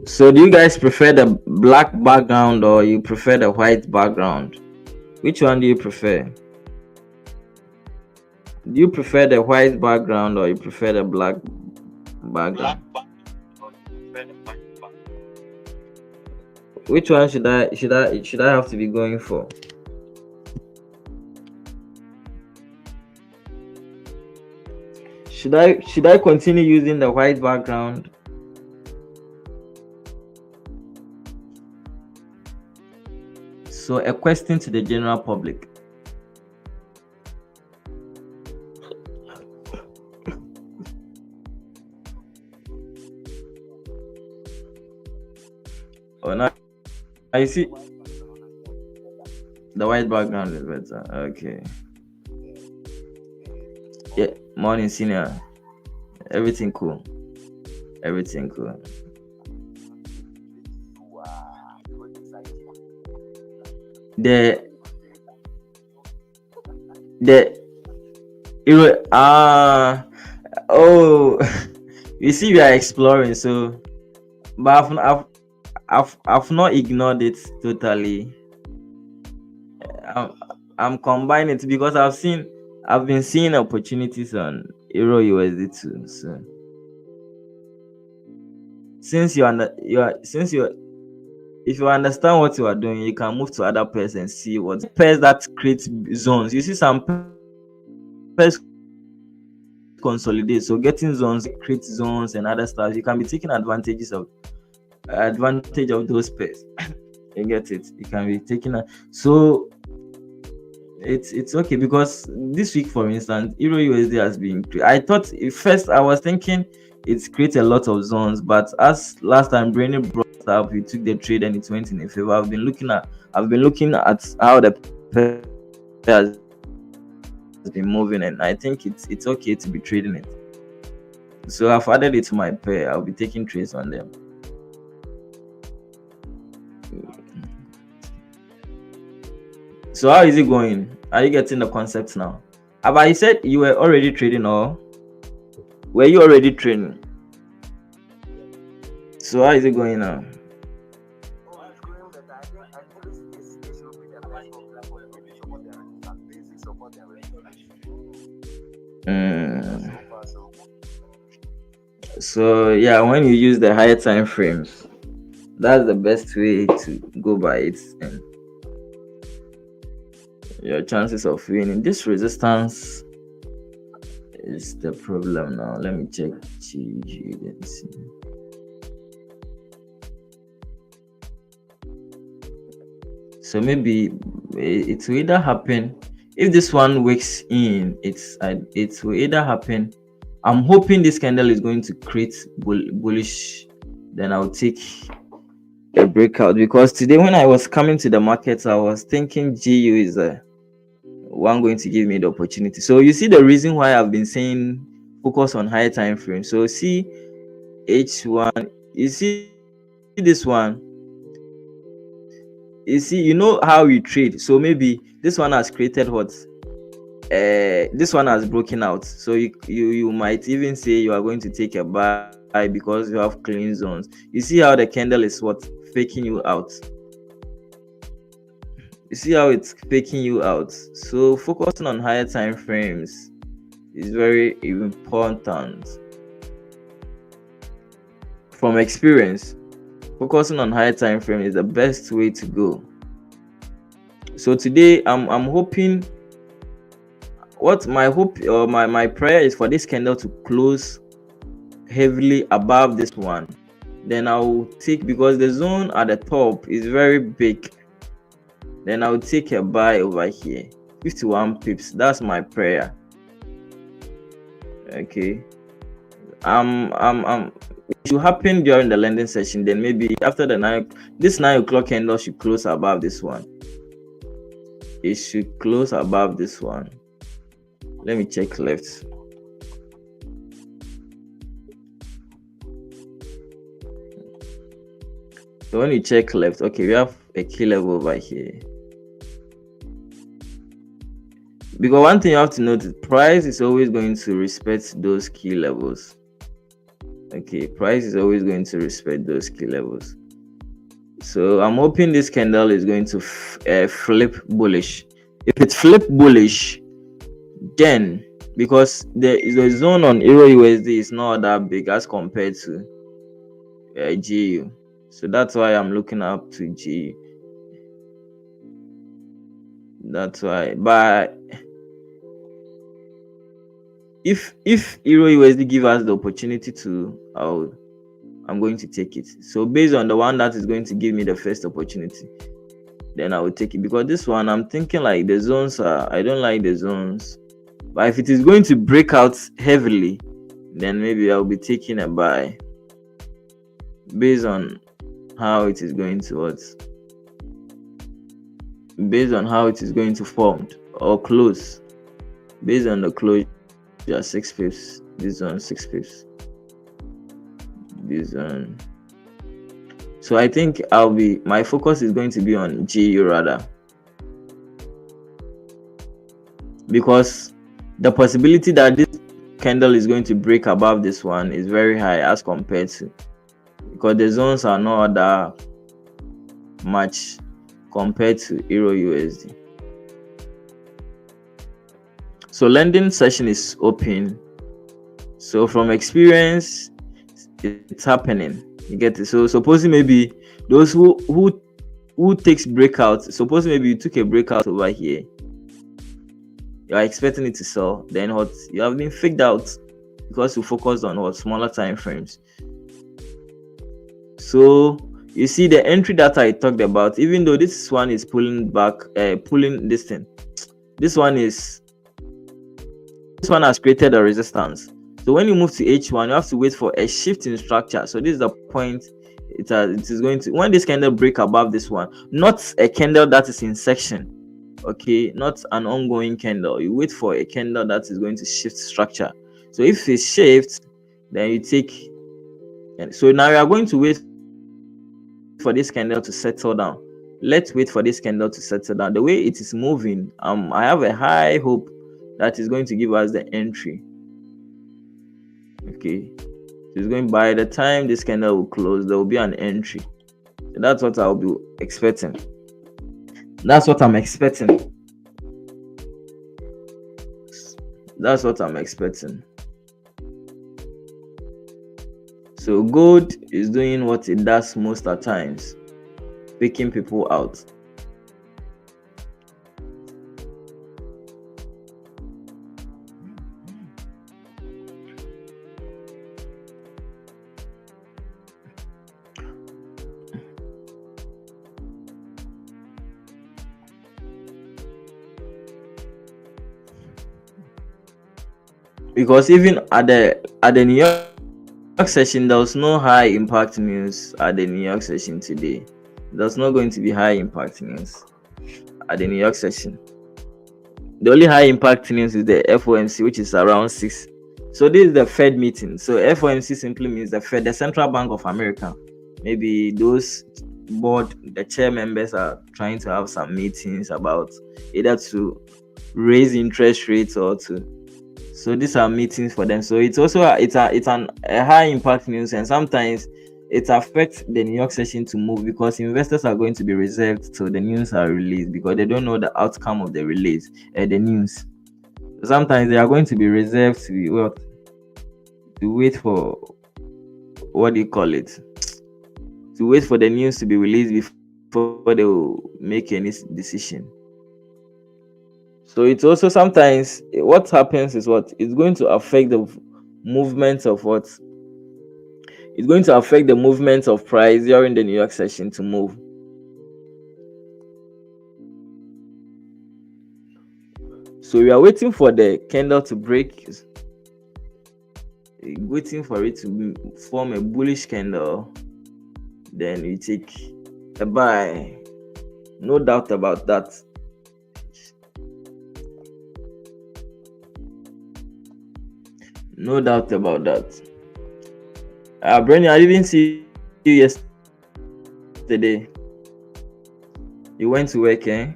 So do you guys prefer the black background or you prefer the white background? Which one do you prefer? Do you prefer the white background or you prefer the black background? Which one should I have to be going for? Should I continue using the white background? So a question to the general public. Oh, now I see the white background is better. Okay. Yeah, morning senior. Everything cool. Everything cool. The oh, you see we are exploring, so but I've not ignored it totally. I'm combining it because I've been seeing opportunities on Euro USD too. So since if you understand what you are doing, you can move to other pairs and see what pairs that create zones. You see some pairs consolidate, so getting zones, create zones and other stuff. You can be taking advantage of those pairs. You get it? You can be taking so it's okay because this week, for instance, Euro USD has been. I thought first I was thinking it's created a lot of zones, but as last time Brainy brought up, we took the trade and it went in a favor. I've been looking at how the pair has been moving, and I think it's okay to be trading it. So I've added it to my pair. I'll be taking trades on them. So how is it going? Are you getting the concept now? But you said you were already trading, or were you already trading? So how is it going now? So yeah, when you use the higher time frames, that's the best way to go by it, and your chances of winning. This resistance is the problem now. Let me check GG and see. So maybe it will either happen if this one wakes in. It will either happen. I'm hoping this candle is going to create bullish. Then I'll take a breakout, because today when I was coming to the market, I was thinking GU is one going to give me the opportunity. So you see the reason why I've been saying focus on higher time frame. So see H1, you see this one. You see, you know how we trade. So maybe this one has created what? This one has broken out. So you might even say you are going to take a buy because you have clean zones. You see how the candle is what? Faking you out. You see how it's faking you out. So focusing on higher time frames is very important. From experience, focusing on higher time frame is the best way to go. So today I'm hoping, what my hope or my prayer is for this candle to close heavily above this one. Then I'll take, because the zone at the top is very big, then I'll take a buy over here, 51 pips. That's my prayer. Okay. It should happen during the lending session. Then maybe after this 9 o'clock candle should close above this one. It should close above this one. Let me check left. So when you check left, okay, we have a key level over here. Because one thing you have to notice, price is always going to respect those key levels. Okay, price is always going to respect those key levels. So I'm hoping this candle is going to flip bullish. If it flip bullish, then because the zone on Euro USD is not that big as compared to GU, so that's why I'm looking up to GU. That's why. But if Euro USD give us the opportunity to, I'm going to take it. So based on the one that is going to give me the first opportunity, then I will take it, because this one I'm thinking like the zones are, I don't like the zones. But if it is going to break out heavily, then maybe I'll be taking a buy based on how it is going to what, based on how it is going to form or close, based on the closure 6 pips, this one 6 pips, this one. So I think my focus is going to be on GU rather, because the possibility that this candle is going to break above this one is very high as compared to, because the zones are not that much compared to Euro USD. So lending session is open. So from experience, it's happening. You get it. So supposing maybe those who takes breakouts, suppose maybe you took a breakout over here, you are expecting it to sell, then what, you have been faked out because you focused on what, smaller time frames. So you see the entry that I talked about, even though this one is pulling back, pulling this thing, this one has created a resistance. So when you move to H1, you have to wait for a shift in structure. So this is the point. It is going to, when this candle break above this one, not a candle that is in section, okay, not an ongoing candle. You wait for a candle that is going to shift structure. So if it shifts, then you take. And so now you are going to wait for this candle to settle down. Let's wait for this candle to settle down. The way it is moving, I have a high hope that is going to give us the entry. Okay, so it's going, by the time this candle will close, there will be an entry. So that's what I'll be expecting. That's what I'm expecting. That's what I'm expecting. So gold is doing what it does most at times, picking people out. Because even at the New York session, there was no high impact news at the New York session today. There's not going to be high impact news at the New York session. The only high impact news is the FOMC, which is around 6. So this is the Fed meeting. So FOMC simply means the Fed, the Central Bank of America. Maybe those the chair members are trying to have some meetings about either to raise interest rates or to. So these are meetings for them. So it's also a high impact news, and sometimes it affects the New York session to move because investors are going to be reserved till the news are released, because they don't know the outcome of the release, the news. Sometimes they are going to be reserved to wait for, what do you call it? To wait for the news to be released before they will make any decision. So it's also sometimes what happens is it's going to affect the movement of it's going to affect the movement of price during the New York session to move. So we are waiting for the candle to break, waiting for it to form a bullish candle, then we take a buy. No doubt about that. No doubt about that. Brenny, I didn't see you yesterday. You went to work, eh?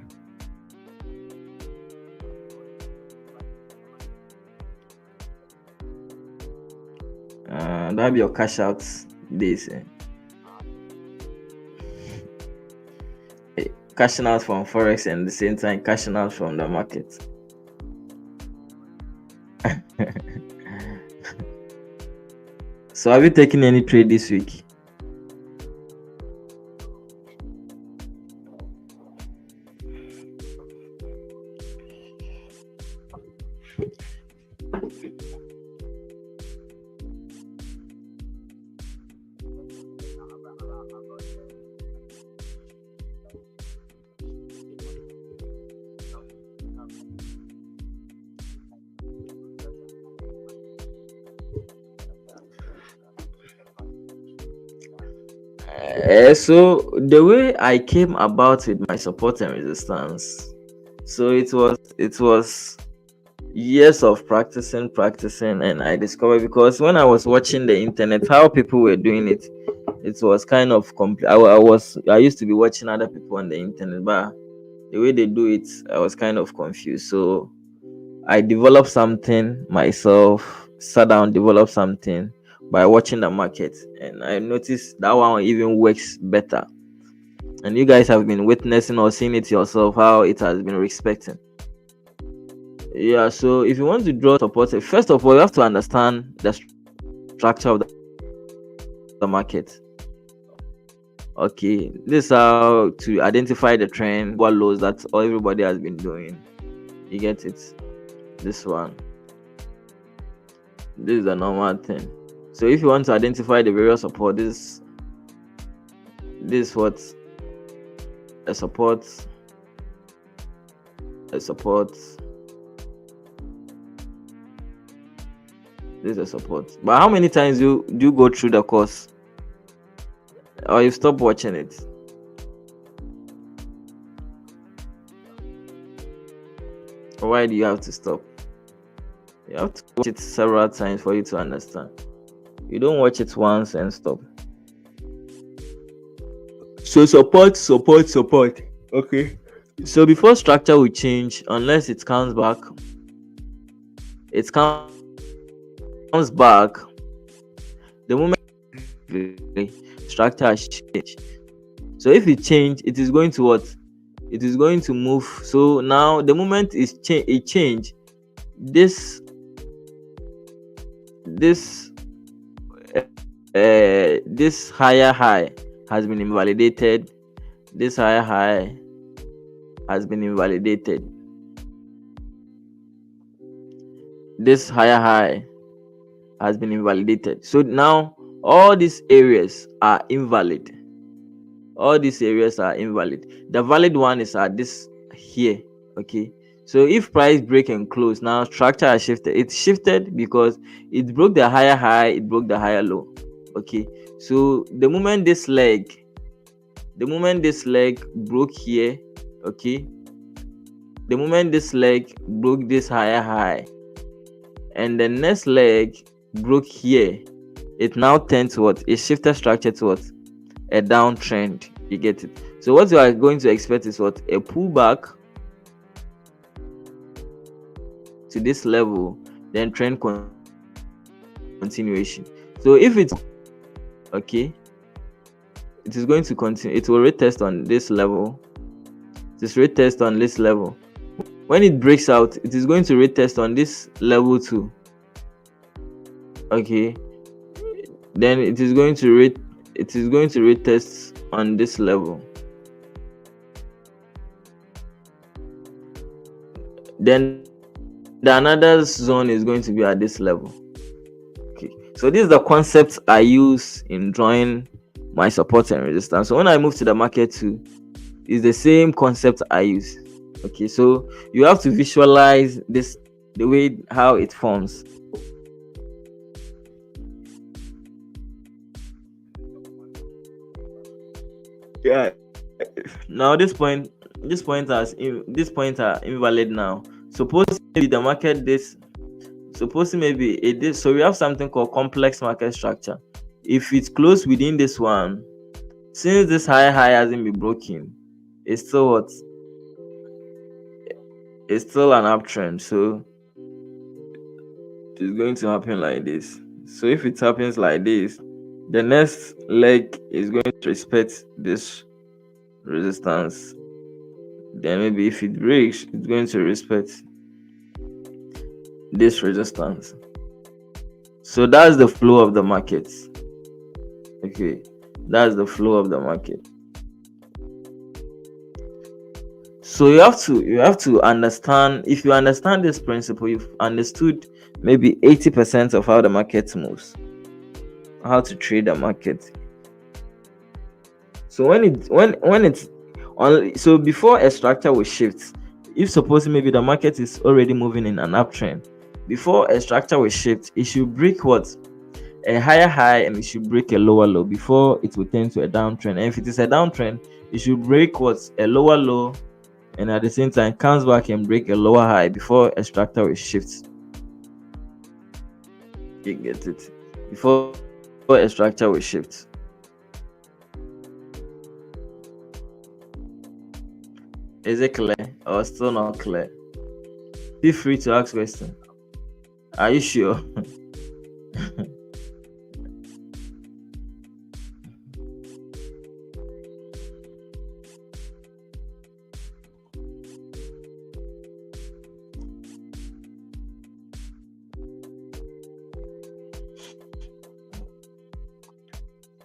That be your cash out days. Cashing out from Forex and at the same time cashing out from the market. So have you taken any trade this week? So the way I came about with my support and resistance, so it was years of practicing, and I discovered, because when I was watching the internet how people were doing it, it was kind of I used to be watching other people on the internet, but the way they do it, I was kind of confused. So I developed something myself, sat down, developed something by watching the market, and I noticed that one even works better. And you guys have been witnessing or seeing it yourself how it has been respecting. Yeah, so if you want to draw support, first of all, you have to understand the structure of the market. Okay, this is how to identify the trend, what lows that everybody has been doing. You get it? This one. This is the normal thing. So if you want to identify the various support, this is what a support, this is a support. But how many times do you go through the course, or you stop watching it? Why do you have to stop? You have to watch it several times for you to understand. You don't watch it once and stop. So support. Okay. So before structure will change, unless it comes back, the moment structure has changed. So if it change, it is going to what? It is going to move. So now the moment it change, this higher high has been invalidated. This higher high has been invalidated. This higher high has been invalidated. So now all these areas are invalid. The valid one is at this here. Okay, so if price break and close, now structure has shifted. It shifted because it broke the higher high, it broke the higher low. Okay, so the moment this leg broke here, okay, the moment this leg broke this higher high and the next leg broke here, it now tends to what? It shifted structure to what? A downtrend. You get it? So what you are going to expect is what? A pullback to this level, then trend continuation. So if it's okay, it is going to continue. It will retest on this level. This retest on this level. When it breaks out, it is going to retest on this level too. Okay, then it is going to retest on this level. Then the another zone is going to be at this level. Okay, so this is the concept I use in drawing my support and resistance. So when I move to the market too, it's the same concept I use. Okay, so you have to visualize this, the way how it forms. Yeah, now this point are invalid now. Suppose maybe the market this, suppose maybe it this. So we have something called complex market structure. If it's closed within this one, since this high hasn't been broken, it's still what? It's still an uptrend. So it's going to happen like this. So if it happens like this, the next leg is going to respect this resistance. Then maybe if it breaks, it's going to respect this resistance. So that's the flow of the market. Okay, that's the flow of the market. So you have to understand. If you understand this principle, you've understood maybe 80% of how the market moves, how to trade the market. So when it's on, so before a structure will shift, if suppose maybe the market is already moving in an uptrend, before a structure will shift, it should break what? A higher high, and it should break a lower low before it will turn to a downtrend. And if it is a downtrend, it should break what? A lower low, and at the same time comes back and break a lower high before a structure will shift. You get it? Before a structure will shift. Is it clear or still not clear? Feel free to ask questions. Are you sure?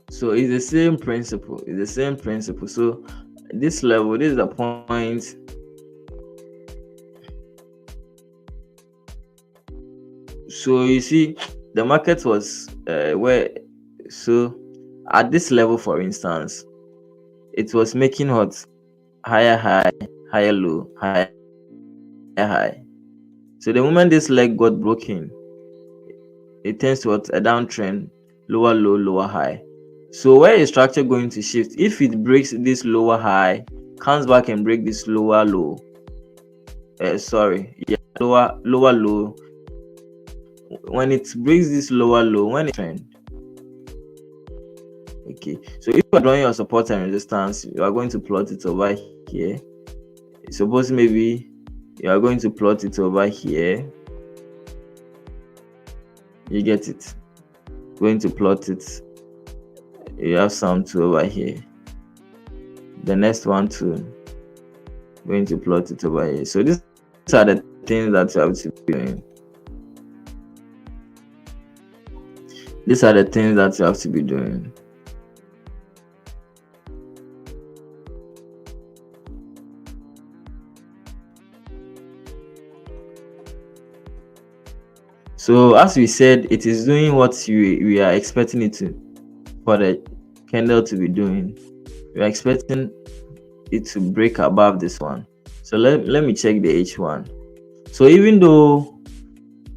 So it's the same principle. It's the same principle. So this level, this is the point. So you see, the market was where. So at this level, for instance, it was making what? Higher high, higher low, higher high. So the moment this leg got broken, it turns to what? A downtrend, lower low, lower high. So where is structure going to shift? If it breaks this lower high, comes back and break this lower low. Lower low. When it breaks this lower low, when it trend. Okay, so if you are drawing your support and resistance, you are going to plot it over here. Suppose maybe you are going to plot it over here. You get it? Going to plot it. You have some two over here. The next one too. Going to plot it over here. So these are the things that you have to be doing. These are the things that you have to be doing. So as we said, it is doing what we are expecting it to, for the candle to be doing. We are expecting it to break above this one. So let me check the H1. So even though,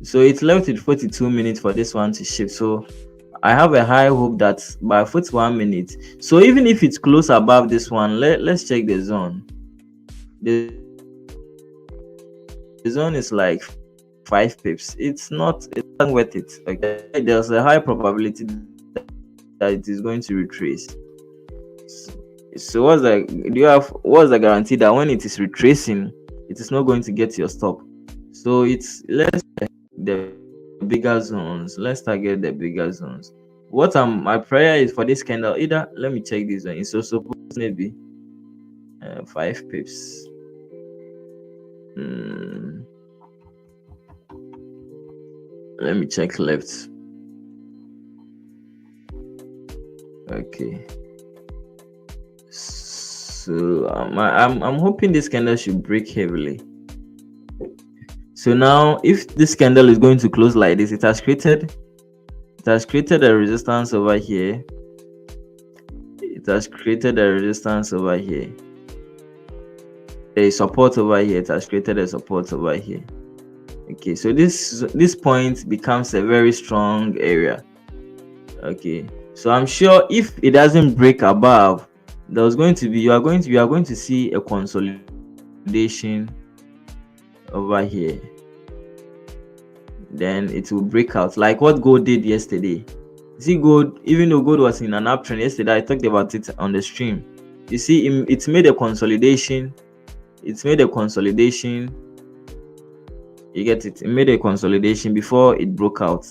so it's left with 42 minutes for this one to shift. So I have a high hope that by 41 minutes. So even if it's close above this one, let's check the zone. The zone is like 5 pips. It's not worth it. Okay, there's a high probability that it is going to retrace. So what's the guarantee that when it is retracing, it is not going to get your stop? So let's target the bigger zones. Let's target the bigger zones. My prayer is for this candle, either let me check this one. It's so suppose maybe 5 pips. Let me check left. Okay. So I'm hoping this candle should break heavily. So now, if this candle is going to close like this, it has created a resistance over here. It has created a resistance over here. A support over here. It has created a support over here. Okay, so this point becomes a very strong area. Okay, so I'm sure if it doesn't break above, you are going to see a consolidation over here. Then it will break out like what gold did yesterday. See, gold, even though gold was in an uptrend yesterday, I talked about it on the stream. You see, it's made a consolidation. You get it? It made a consolidation before it broke out.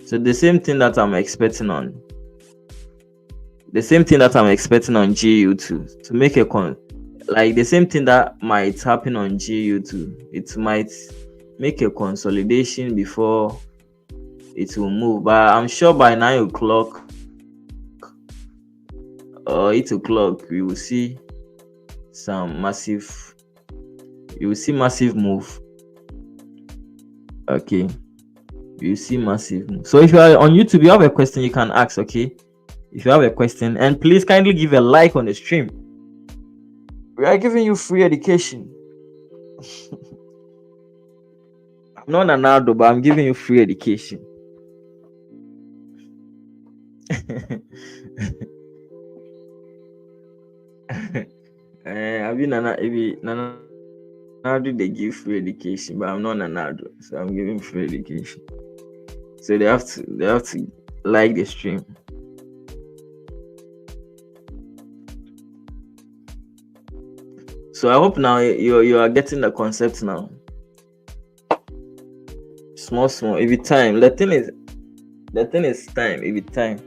So the same thing that I'm expecting on GU to make a like the same thing that might happen on GU2, it might make a consolidation before it will move. But I'm sure by 9 o'clock or 8 o'clock we will see massive move. Okay, you see massive move. So if you are on YouTube, you have a question, you can ask. Okay, if you have a question, and please kindly give a like on the stream. We are giving you free education. I'm not Ronaldo, but I'm giving you free education. I've been Ronaldo, they give free education, but I'm not Ronaldo, so I'm giving free education. So they have to like the stream. So I hope now you are getting the concept now. Small, every time. The thing is time, every time.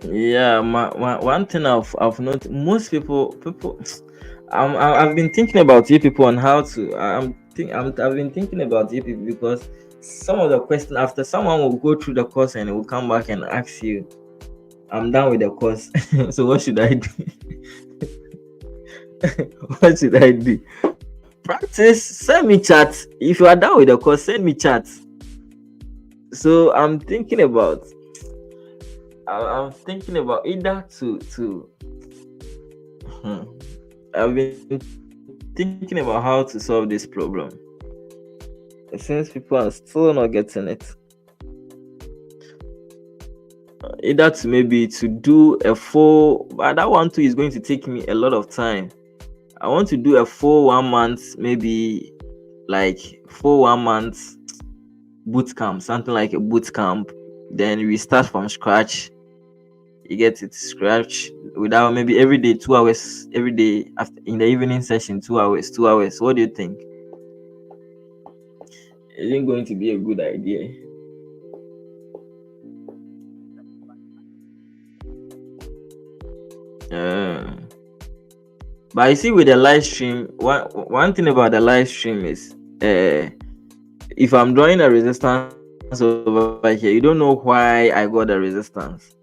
Yeah, one thing I've noticed, most people I've been thinking about you people on how to I've been thinking about you people because some of the questions, after someone will go through the course and will come back and ask you, I'm done with the course. So what should I do? What should I do? Practice, send me chat. If you are done with the course, send me chat. So I'm thinking about either to I've been thinking about how to solve this problem since people are still not getting it. Either to maybe to do a full, but that one too is going to take me a lot of time. I want to do a full 1 month, maybe like full 1 month boot camp, something like a boot camp. Then we start from scratch. You get it scratch without maybe every day 2 hours, every day after in the evening session 2 hours. What do you think? Is it going to be a good idea? But you see, with the live stream, one thing about the live stream is if I'm drawing a resistance over here, you don't know why I got the resistance.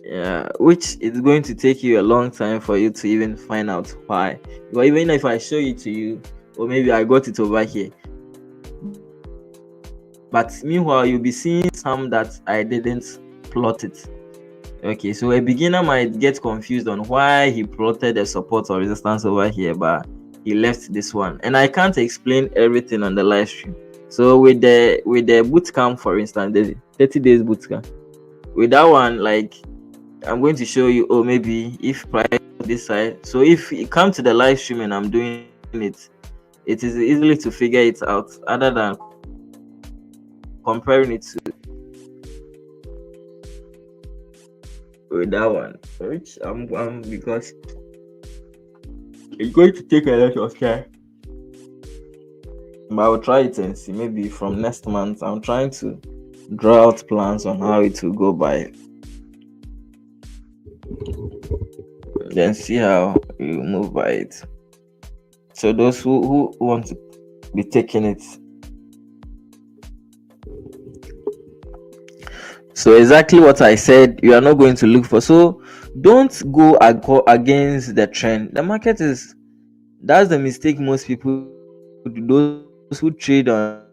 Yeah, which is going to take you a long time for you to even find out why. But even if I show it to you, or maybe I got it over here, but meanwhile you'll be seeing some that I didn't plot it. Okay, so a beginner might get confused on why he plotted the support or resistance over here, but he left this one, and I can't explain everything on the live stream. So with the bootcamp, for instance, the 30 days bootcamp, with that one, like I'm going to show you, oh, maybe if price this side. So if you come to the live stream and I'm doing it, it is easily to figure it out, other than comparing it to with that one, which I'm because it's going to take a lot of time. But I'll try it and see. Maybe from next month, I'm trying to draw out plans on how it will go by. Then see how you move by it. So those who want to be taking it. So exactly what I said, you are not going to look for. So don't go against the trend. The market that's the mistake most people do. Those who trade on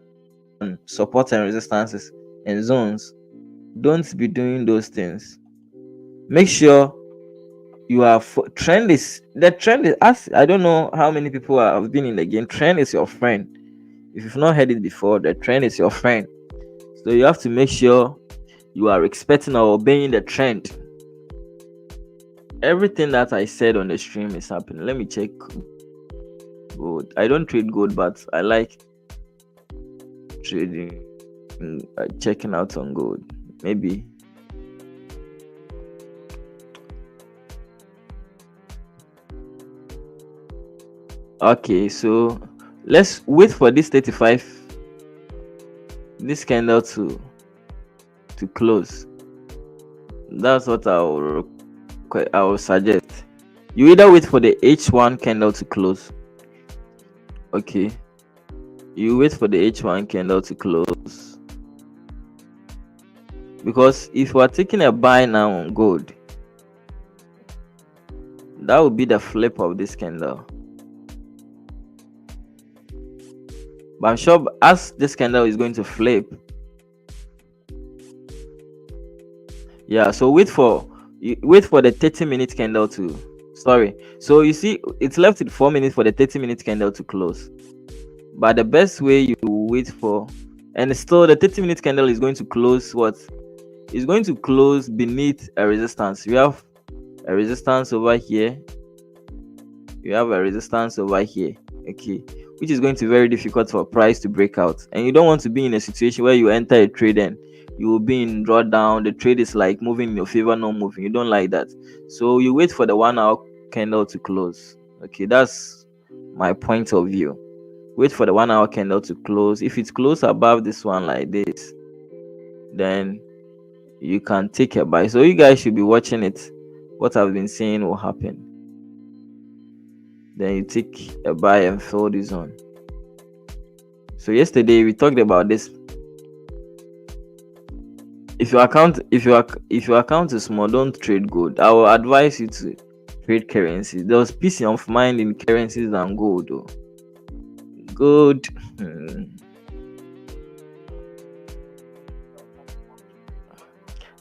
support and resistances and zones, don't be doing those things. Make sure you are the trend is as I don't know how many people have been in the game. Trend is your friend. If you've not heard it before, the trend is your friend. So you have to make sure you are respecting or obeying the trend. Everything that I said on the stream is happening. Let me check gold. I don't trade gold, but I like trading, checking out on gold. Maybe. Okay, so let's wait for this 35, this candle to close. That's what I will suggest. You either wait for the H1 candle to close. Okay, you wait for the H1 candle to close, because if we are taking a buy now on gold, that would be the flip of this candle. But I'm sure as this candle is going to flip, yeah, so wait for the 30-minute candle to, sorry, so you see it's left with 4 minutes for the 30-minute candle to close. But the best way you wait for, and still the 30-minute candle is going to close what? It's going to close beneath a resistance. You have a resistance over here. You have a resistance over here. Okay, which is going to be very difficult for price to break out. And you don't want to be in a situation where you enter a trade and you will be in drawdown. The trade is like moving in your favor, not moving. You don't like that. So you wait for the 1 hour candle to close. Okay, that's my point of view. Wait for the 1 hour candle to close. If it's close above this one like this, then you can take a buy. So you guys should be watching it. What I've been saying will happen. Then you take a buy and fill this on. So yesterday we talked about this. If your account is small, don't trade gold. I will advise you to trade currencies. There's peace of mind in currencies than gold though. Gold.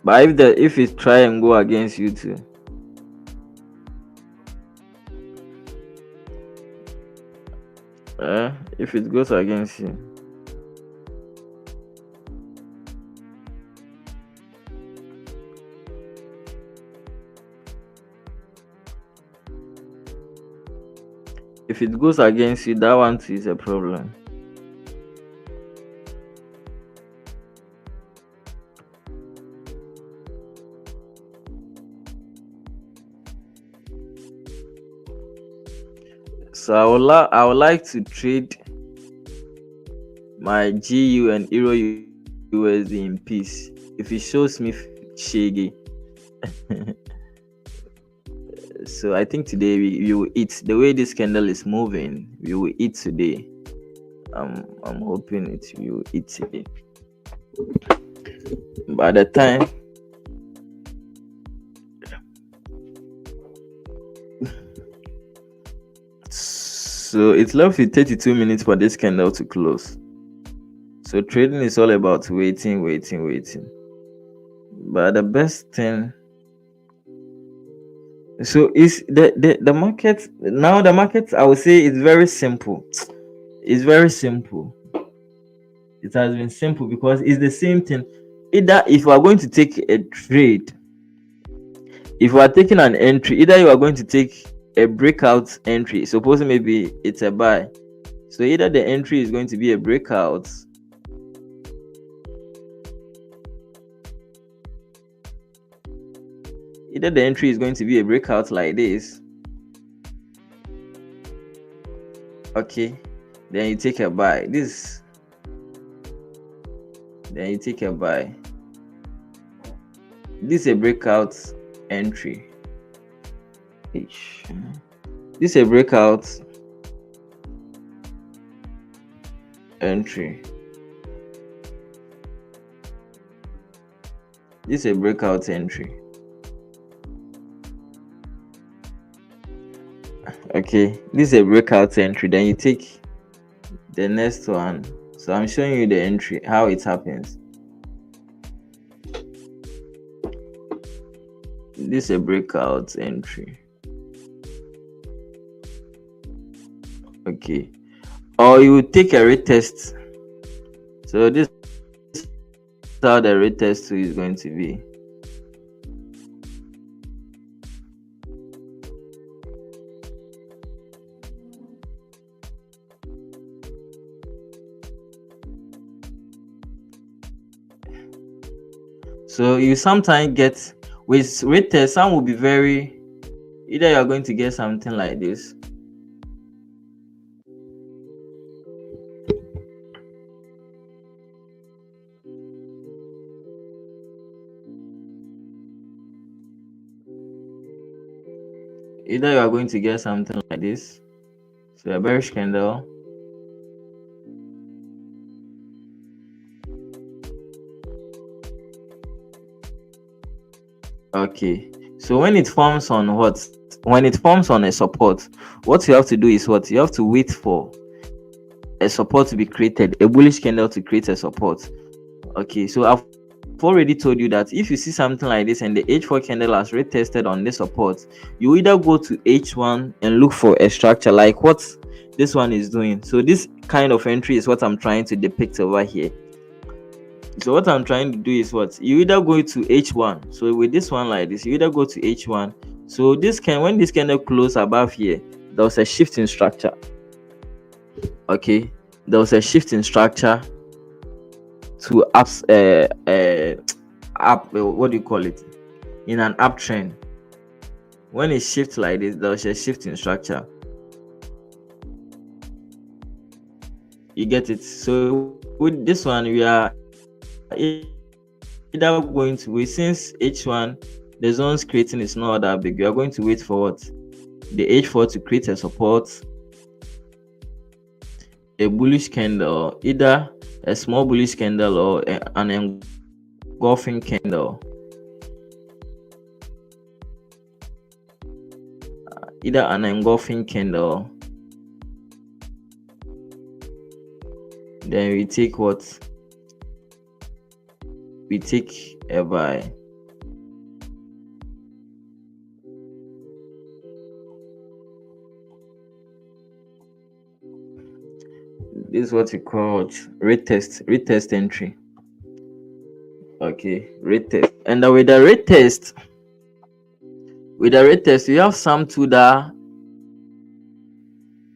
But if it try and go against you too, if it goes against you, that one too is a problem. So I would like to trade my GU and Euro USD in peace. If it shows me shaggy. So I think today we will eat. The way this candle is moving, we will eat today. I'm hoping we will eat today. By the time so it's left with 32 minutes for this candle to close. So trading is all about waiting. But the best thing, so is the market now. The market, I would say, is very simple. It's very simple. It has been simple because it's the same thing. Either if you are going to take a trade, if you are taking an entry, either you are going to take a breakout entry. Suppose maybe it's a buy. So either the entry is going to be a breakout, like this. Okay, then you take a buy. Then you take a buy. This is a breakout entry. This is a breakout entry. This is a breakout entry. Okay, this is a breakout entry. Then you take the next one. So I'm showing you the entry, how it happens. This is a breakout entry. Okay, or you take a retest. So this is how the retest is going to be. So you sometimes get with test, some will be very, either you are going to get something like this. Either you are going to get something like this. So a bearish candle. Okay. So when it forms on what? When it forms on a support, what you have to do is what? You have to wait for a support to be created, a bullish candle to create a support. Okay, so I've already told you that if you see something like this and the H4 candle has retested on this support, you either go to H1 and look for a structure like what this one is doing. So this kind of entry is what I'm trying to depict over here. So what I'm trying to do is what? You either go to H1. So with this one like this, you either go to H1. So this can, when this candle close above here, there was a shift in structure. Okay, there was a shift in structure to ups up, what do you call it, in an uptrend. When it shifts like this, there was a shift in structure. You get it? So with this one, we are either going to wait, since H1 the zones creating is not that big, we are going to wait for what? The H4 to create a support, a bullish candle, either a small bullish candle or an engulfing candle, either an engulfing candle. Then we take what? We take a buy. This is what we call retest entry. Okay, retest. And with the retest, you have some to that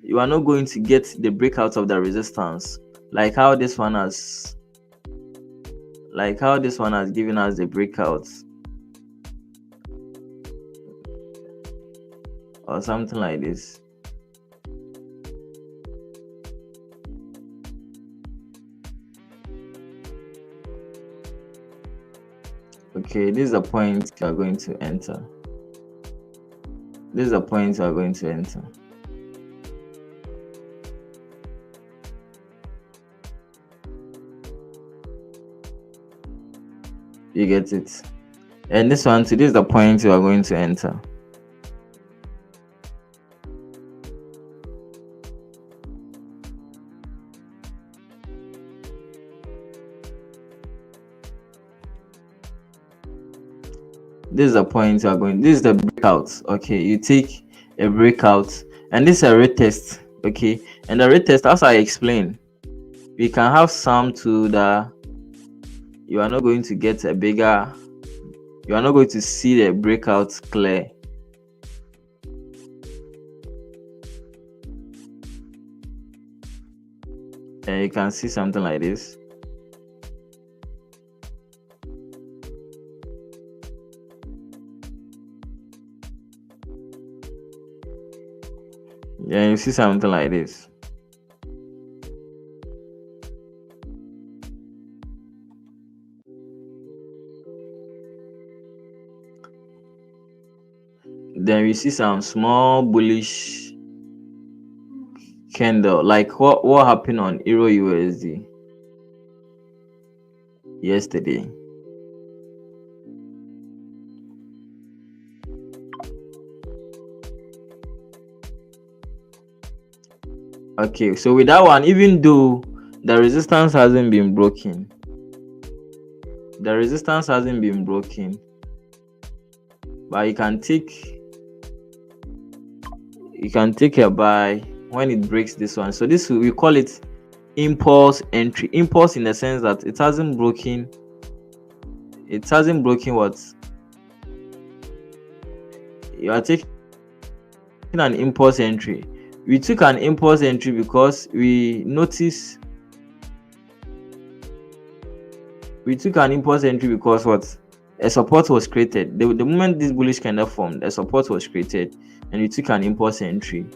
you are not going to get the breakout of the resistance, like how this one has given us the breakout or something like this. Okay, this is the point you are going to enter. This is the point you are going to enter. You get it? And this one, so this is the point you are going to enter. This is the point you are going. This is the breakout. Okay, you take a breakout, and this is a retest. Okay, and the retest, as I explained, we can have some to the, you are not going to get a bigger, you are not going to see the breakout clear. And you can see something like this. Yeah, you see something like this. Then we see some small bullish candle, like what happened on Euro USD yesterday. Okay, so with that one, even though the resistance hasn't been broken, but you can take a buy when it breaks this one. So this, we call it impulse entry. Impulse in the sense that it hasn't broken what you are taking an impulse entry. We took an impulse entry because we noticed what a support was created. The moment this bullish candle formed, a support was created, and you took an impulse entry.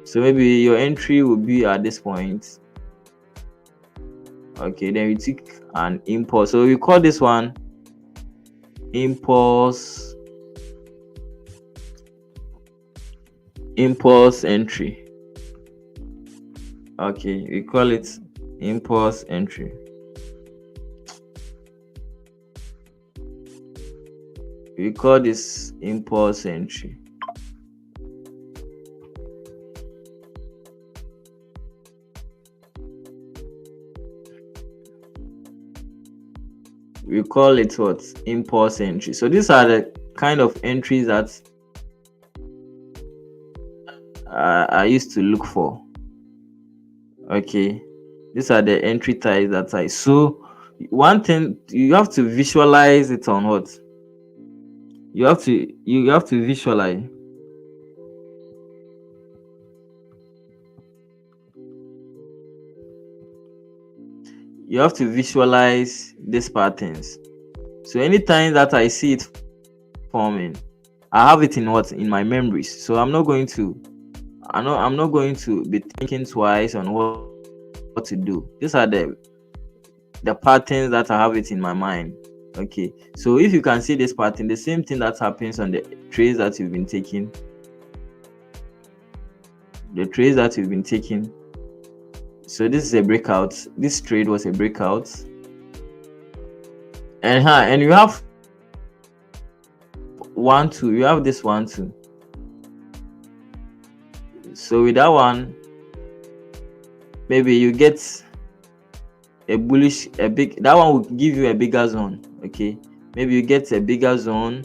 So maybe your entry will be at this point. Okay, then we took an impulse. So we call this one impulse entry. Okay, we call it impulse entry. We call this impulse entry. We call it what? Impulse entry. So these are the kind of entries that I used to look for. Okay, these are the entry types that I saw. One thing, you have to visualize it on what? You have to visualize. You have to visualize these patterns. So anytime that I see it forming, I have it in what? In my memories. So I'm not going to be thinking twice on what to do. These are the patterns that I have it in my mind. Okay, so if you can see this pattern, the same thing that happens on the trades that you've been taking. So this is a breakout. This trade was a breakout, and you have 1 2. You have this 1 2. So with that one, maybe you get that one will give you a bigger zone. Okay, maybe you get a bigger zone.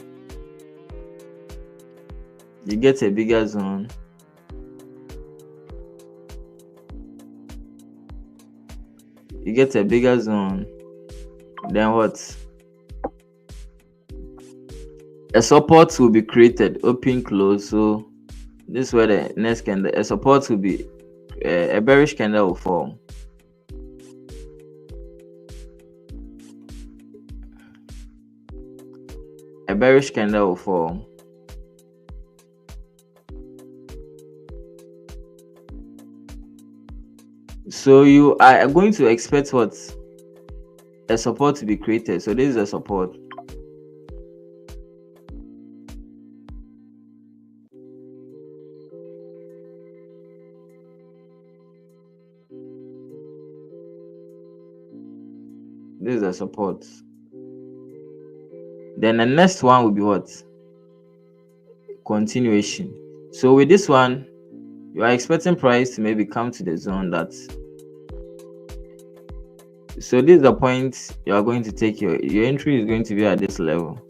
You get a bigger zone. Then what? A support will be created, open, close. So this is where the next candle, a support will be a bearish candle will form. A bearish candle will form. So you are going to expect what? A support to be created. So this is a support. This is a support. Then the next one will be what? Continuation. So with this one, you are expecting price to maybe come to the zone that. So this is the point you are going to take your entry is going to be at this level.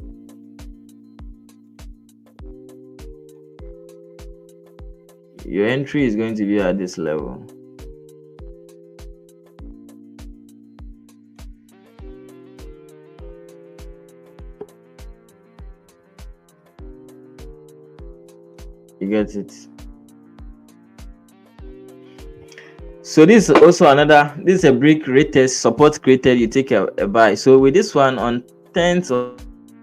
Your entry is going to be at this level. You get it? So this is also this is a break retest, support created, you take a buy. So with this one on 10th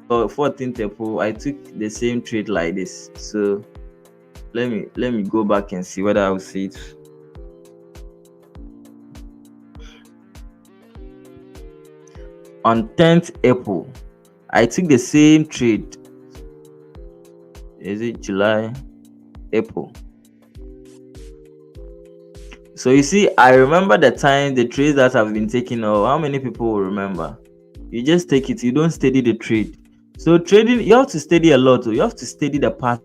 or 14th April, I took the same trade like this. So let me go back and see whether I will see it. On 10th April, I took the same trade. Is it July? April. So you see, I remember the time, the trades that have been taken. Or how many people will remember? You just take it, you don't study the trade. So trading, you have to study a lot. You have to study the patterns.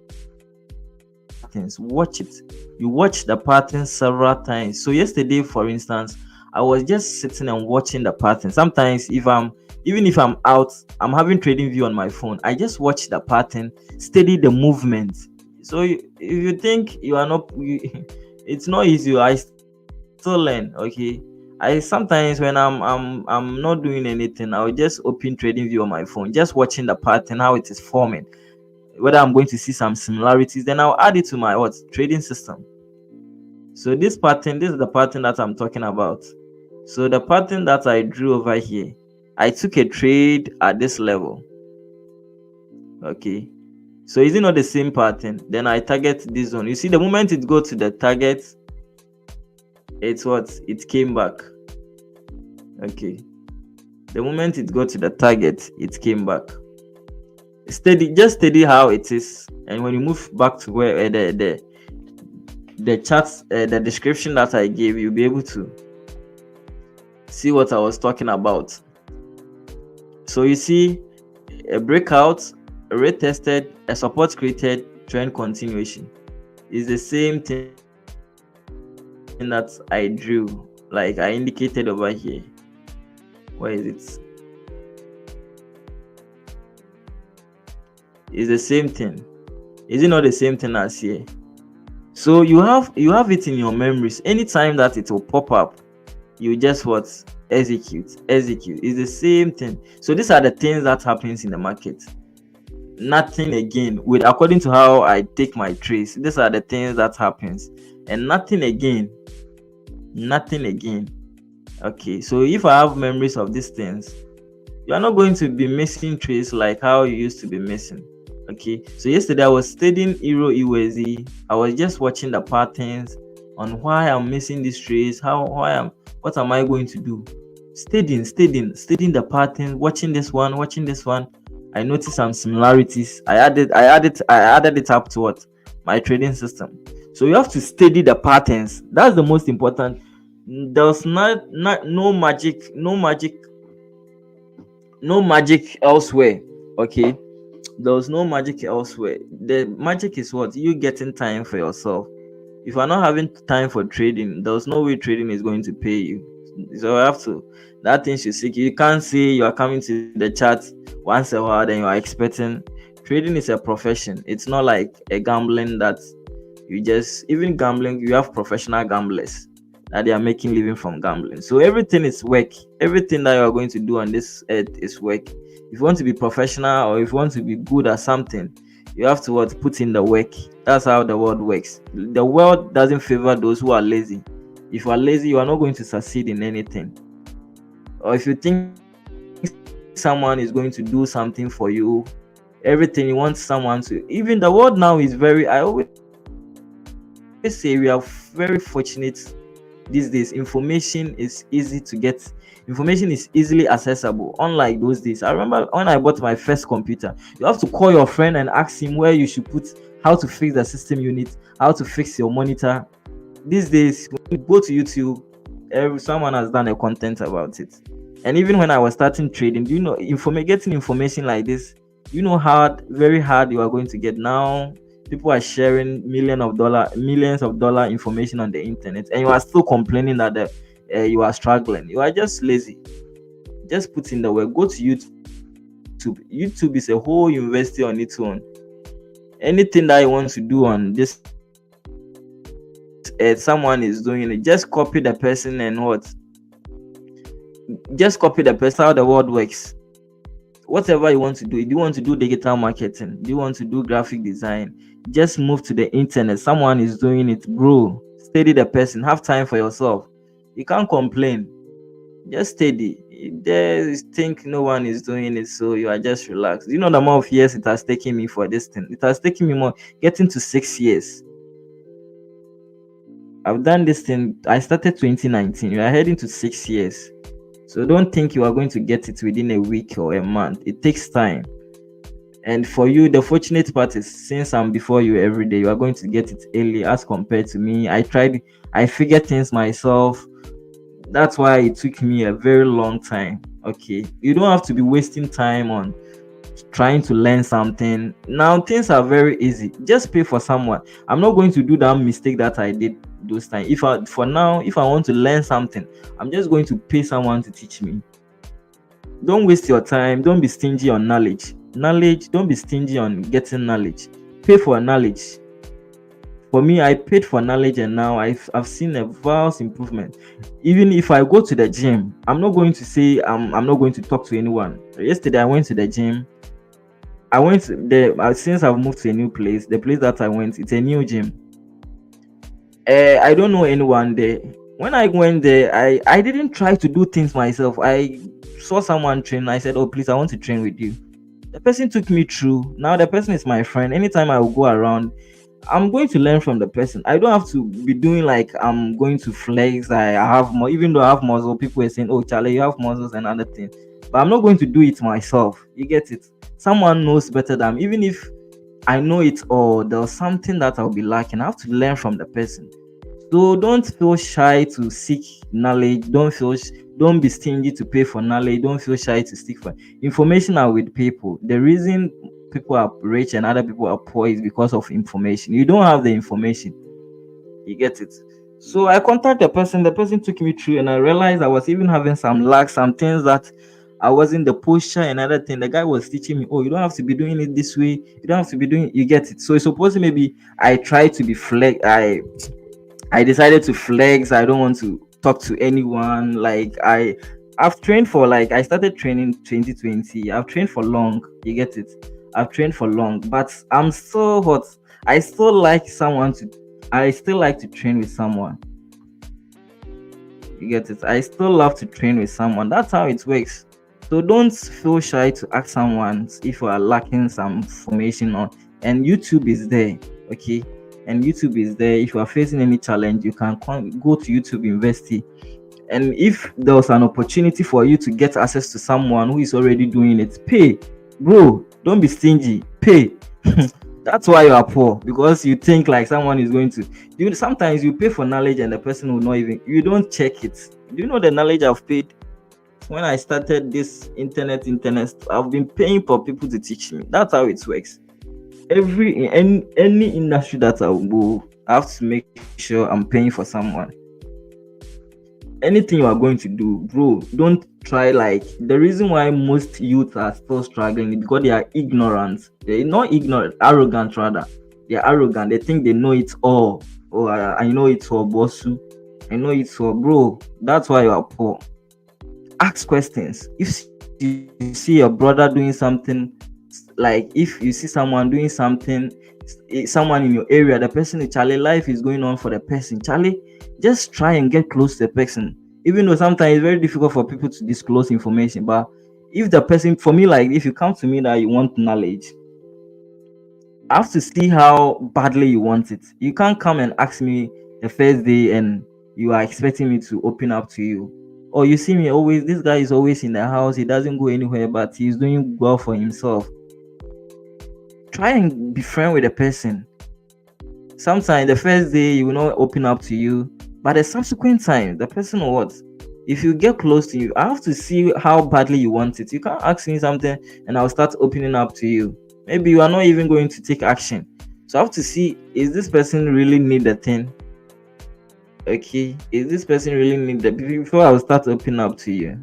Watch it. You watch the patterns several times. So yesterday, for instance, I was just sitting and watching the pattern. Sometimes even if I'm out, I'm having trading view on my phone. I just watch the pattern, study the movement. So if you think you are not, it's not easy. I still learn. Okay, I sometimes when I'm not doing anything, I'll just open trading view on my phone, just watching the pattern, how it is forming, whether I'm going to see some similarities, then I'll add it to my trading system. So this is the pattern that I'm talking about. So the pattern that I drew over here, I took a trade at this level. Okay, so is it not the same pattern? Then I target this zone. You see, the moment it go to the target, it's what? It came back. Okay, the moment it got to the target, it came back. Steady, just steady how it is, and when you move back to where the charts, the description that I gave, you'll be able to see what I was talking about. So you see, a breakout, a rate tested, a support created, trend continuation is the same thing that I drew, like I indicated over here. Where is it? It's the same thing. Is it not the same thing as here? So you have it in your memories. Anytime that it will pop up, you just what? Execute. It's the same thing. So these are the things that happens in the market. Nothing again. With according to how I take my trades, these are the things that happens, and nothing again. Okay, so if I have memories of these things, you are not going to be missing trades like how you used to be missing. Okay, so yesterday I was studying Euro USD. I was just watching the patterns on why I'm missing these trades, what am I going to do? Studying the pattern, watching this one. I noticed some similarities. I added it up to what? My trading system. So you have to study the patterns. That's the most important. There's no magic elsewhere. Okay, there's no magic elsewhere. The magic is what? You getting time for yourself. If you're not having time for trading, there's no way trading is going to pay you. So you have to, that thing should seek. You can't say you are coming to the chat once a while then you are expecting. Trading is a profession. It's not like a gambling that you just, even gambling, you have professional gamblers that they are making living from gambling. So everything is work. Everything that you are going to do on this earth is work. If you want to be professional or if you want to be good at something, you have to put in the work. That's how the world works. The world doesn't favor those who are lazy. If you are lazy, you are not going to succeed in anything. Or if you think someone is going to do something for you, everything you want someone to, even the world now is very, I always say we are very fortunate these days. Information is easy to get. Information is easily accessible, unlike those days. I remember when I bought my first computer, you have to call your friend and ask him where you should put, how to fix the system unit, how to fix your monitor. These days, when you go to YouTube, someone has done a content about it. And even when I was starting trading, do you know, getting information like this, you know how very hard you are going to get now. People are sharing millions of dollar information on the internet, and you are still complaining that you are struggling. You are just lazy. Just put in the work. Go to YouTube. YouTube is a whole university on its own. Anything that you want to do on this, someone is doing it. Just copy the person and what? Just copy the person, how the world works. Whatever you want to do, do you want to do digital marketing? Do you want to do graphic design? Just move to the internet. Someone is doing it, bro. Study the person. Have time for yourself. You can't complain. Just steady. There, think no one is doing it, so you are just relaxed. You know the amount of years it has taken me for this thing. It has taken me getting to 6 years. I've done this thing. I started 2019. We are heading to 6 years. So don't think you are going to get it within a week or a month. It takes time. And for you, the fortunate part is, since I'm before you every day, you are going to get it early as compared to me. I figured things myself. That's why it took me a very long time. Okay, you don't have to be wasting time on trying to learn something. Now things are very easy. Just pay for someone. I'm not going to do that mistake that I did those times. If I want to learn something, I'm just going to pay someone to teach me. Don't waste your time. Don't be stingy on knowledge. Don't be stingy on getting knowledge. Pay for knowledge. For me, I paid for knowledge, and now I've seen a vast improvement. Even if I go to the gym, I'm not going to say I'm not going to talk to anyone. Yesterday I went to the gym. I went there since I've moved to a new place. The place that I went, it's a new gym. I don't know anyone there. When I went there, I didn't try to do things myself. I saw someone train. I said, "Oh, please, I want to train with you." The person took me through. Now the person is my friend. Anytime I will go around, I'm going to learn from the person. I don't have to be doing like I'm going to flex. I have more, even though I have muscle. People are saying, "Oh, Charlie, you have muscles and other things," but I'm not going to do it myself. You get it? Someone knows better than me. Even if I know it all, there's something that I'll be lacking. I have to learn from the person. So don't feel shy to seek knowledge. Don't be stingy to pay for knowledge. Don't feel shy to seek for information. Are with people. The reason people are rich and other people are poor is because of information. You don't have the information. You get it? So I contacted the person. The person took me through, and I realized I was even having some lag, some things that I wasn't the posture and other thing. The guy was teaching me, oh, you don't have to be doing it this way. You don't have to be doing. You get it? So it's supposed to maybe I try to be flex. I decided to flex. I don't want to talk to anyone. I've trained for like I started training 2020. I've trained for long. You get it? I've trained for long, but I'm so hot. I still like someone to. I still like to train with someone. You get it? I still love to train with someone. That's how it works. So don't feel shy to ask someone if you are lacking some information on. And YouTube is there, okay? And YouTube is there. If you are facing any challenge, you can go to YouTube University. And if there was an opportunity for you to get access to someone who is already doing it, pay, bro. Don't be stingy. Pay. That's why you are poor, because you think like someone is going to. Sometimes you pay for knowledge and the person will not even. You don't check it. Do you know the knowledge I've paid? When I started this internet, I've been paying for people to teach me. That's how it works. In any industry that I will go, I have to make sure I'm paying for someone. Anything you are going to do, bro, don't try like the reason why most youth are still struggling is because they are ignorant. They're not ignorant, arrogant rather. They're arrogant. They think they know it all. Oh, I know it all, bossu. I know it all, bro. That's why you are poor. Ask questions. If you see your brother doing something, like if you see someone doing something, someone in your area, the person is Charlie, life is going on for the person. Charlie, just try and get close to the person. Even though sometimes it's very difficult for people to disclose information, but if the person, for me, like if you come to me that you want knowledge, I have to see how badly you want it. You can't come and ask me the first day and you are expecting me to open up to you. Or you see me always, this guy is always in the house, he doesn't go anywhere, but he's doing well for himself. Try and be friend with the person. Sometimes the first day he will not open up to you, but the subsequent time the person will what? If you get close to you, I have to see how badly you want it. You can't ask me something and I'll start opening up to you. Maybe you are not even going to take action. So I have to see, is this person really need the thing? Okay, is this person really need the before I'll start opening up to you.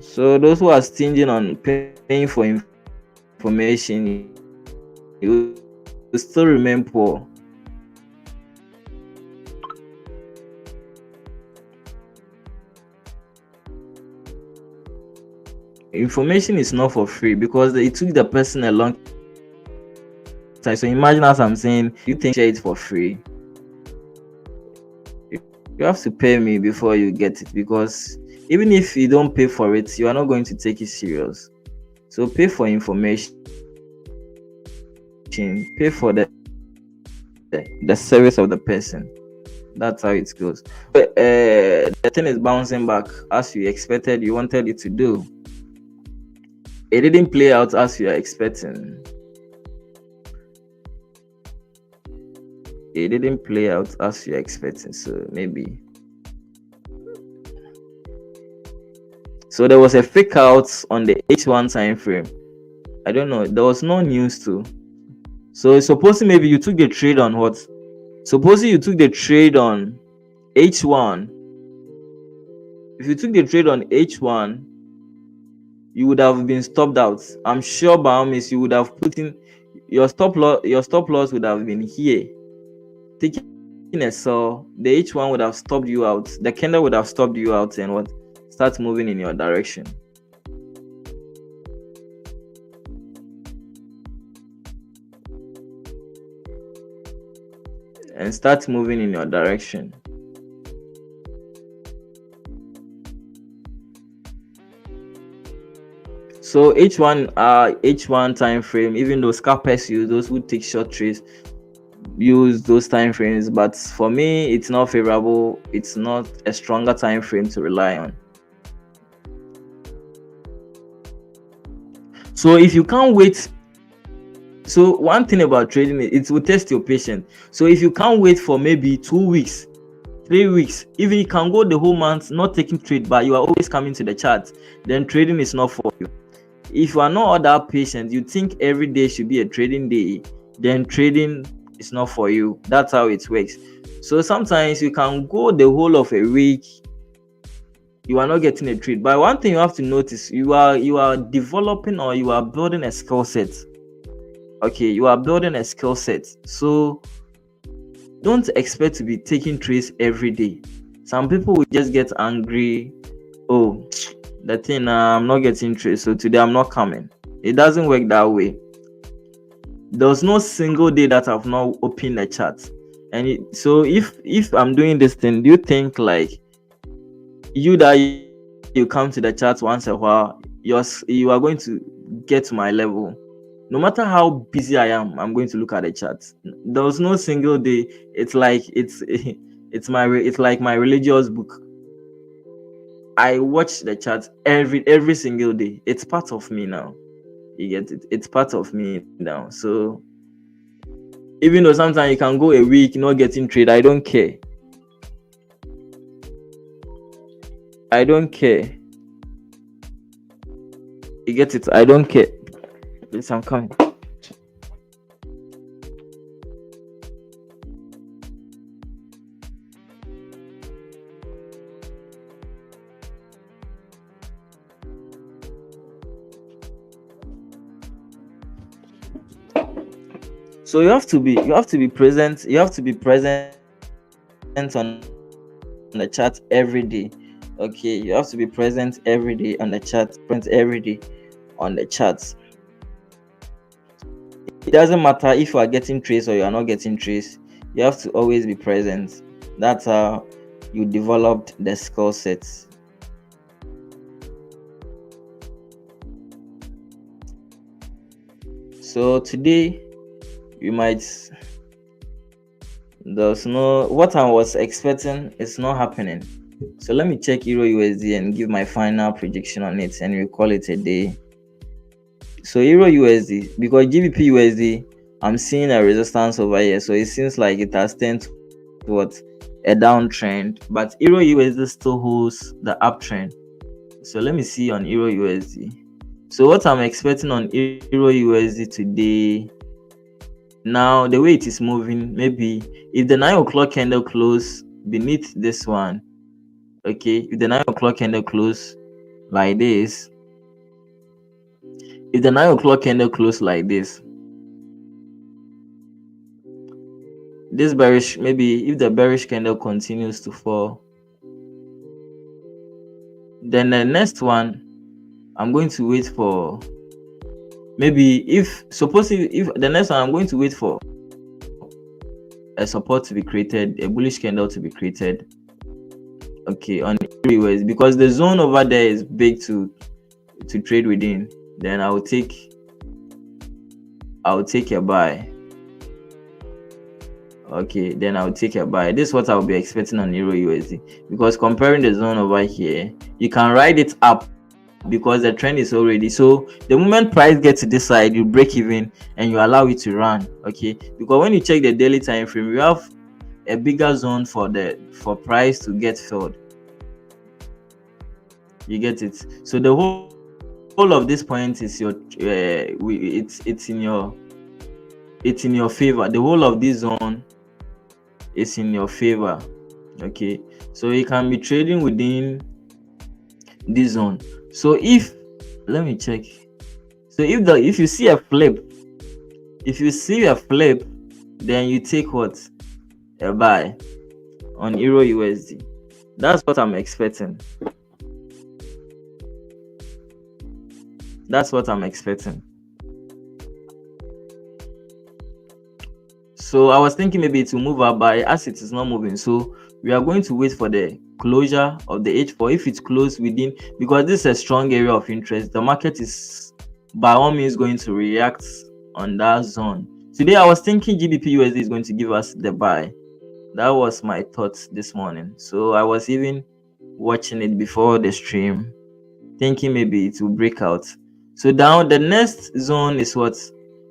So those who are stingy on paying for information, you still remain poor. Information is not for free because it took the person a long time. So imagine, as I'm saying, you think share it for free. You have to pay me before you get it, because even if you don't pay for it, you are not going to take it serious. So pay for information, pay for the service of the person. That's how it goes. But the thing is bouncing back as you expected, you wanted it to do. It didn't play out as you are expecting. It didn't play out as you're expecting. So maybe. So there was a fake out on the H1 time frame. I don't know. There was no news too. So supposing maybe you took the trade on what? Supposing you took the trade on H1. If you took the trade on H1, you would have been stopped out. I'm sure by means you would have put in your stop loss. Your stop loss would have been here. Taking a sell, the H1 would have stopped you out. The candle would have stopped you out and what? Start moving in your direction. And start moving in your direction. So H1 time frame, even though scalpers use, those who take short trades use those time frames, but for me it's not favorable. It's not a stronger time frame to rely on. So if you can't wait, so one thing about trading, it will test your patience. So if you can't wait for maybe 2 weeks, 3 weeks, even you can go the whole month not taking trade, but you are always coming to the chart, then trading is not for you. If you are not all that patient, you think every day should be a trading day, then trading is not for you. That's how it works. So sometimes you can go the whole of a week, you are not getting a trade. But one thing you have to notice, you are developing, or you are building a skill set. Okay, you are building a skill set. So don't expect to be taking trades every day. Some people will just get angry. Oh, the thing, I'm not getting trades, so today I'm not coming. It doesn't work that way. There's no single day that I've not opened the chat. And so if I'm doing this thing, do you think like you that you come to the chat once a while, you are going to get to my level? No matter how busy I am, I'm going to look at the chat. There's no single day. It's like it's like my religious book. I watch the chat every single day. It's part of me now. You get it? It's part of me now. So even though sometimes you can go a week not getting trade, I don't care. I don't care. You get it? I don't care. Please, I'm coming. So you have to be present. You have to be present on the chat every day. Okay, you have to be present every day on the chat. It doesn't matter if you are getting trace or you are not getting trace. You have to always be present. That's how you developed the skill sets. So today you might, there's no, what I was expecting is not happening. So let me check Euro USD and give my final prediction on it, and we call it a day. So Euro USD, because GBP USD, I'm seeing a resistance over here, so it seems like it has turned towards a downtrend, but Euro USD still holds the uptrend. So let me see on Euro USD. So what I'm expecting on Euro USD today, now the way it is moving, maybe if the 9 o'clock candle close beneath this one, okay, if the 9 o'clock candle close like this, if the 9 o'clock candle close like this bearish, maybe if the bearish candle continues to fall, then the next one I'm going to wait for, maybe if the next one I'm going to wait for a support to be created, a bullish candle to be created, okay, on everywhere, because the zone over there is big to trade within. Then I'll take a buy. Okay, then I'll take a buy. This is what I'll be expecting on Euro USD, because comparing the zone over here, you can ride it up because the trend is already, so the moment price gets to this side, you break even and you allow it to run. Okay, because when you check the daily time frame, you have a bigger zone for price to get filled. You get it? So the whole of this point is your it's in your favor. The whole of this zone is in your favor. Okay, so you can be trading within this zone. So if, let me check. So if you see a flip, then you take what? A buy on Euro USD. That's what I'm expecting. So I was thinking maybe it will move up, but as it is not moving, so we are going to wait for the closure of the H4. If it's closed within, because this is a strong area of interest, the market is by all means going to react on that zone. Today I was thinking GBP USD is going to give us the buy. That was my thoughts this morning. So I was even watching it before the stream, thinking maybe it will break out. So down the next zone is what?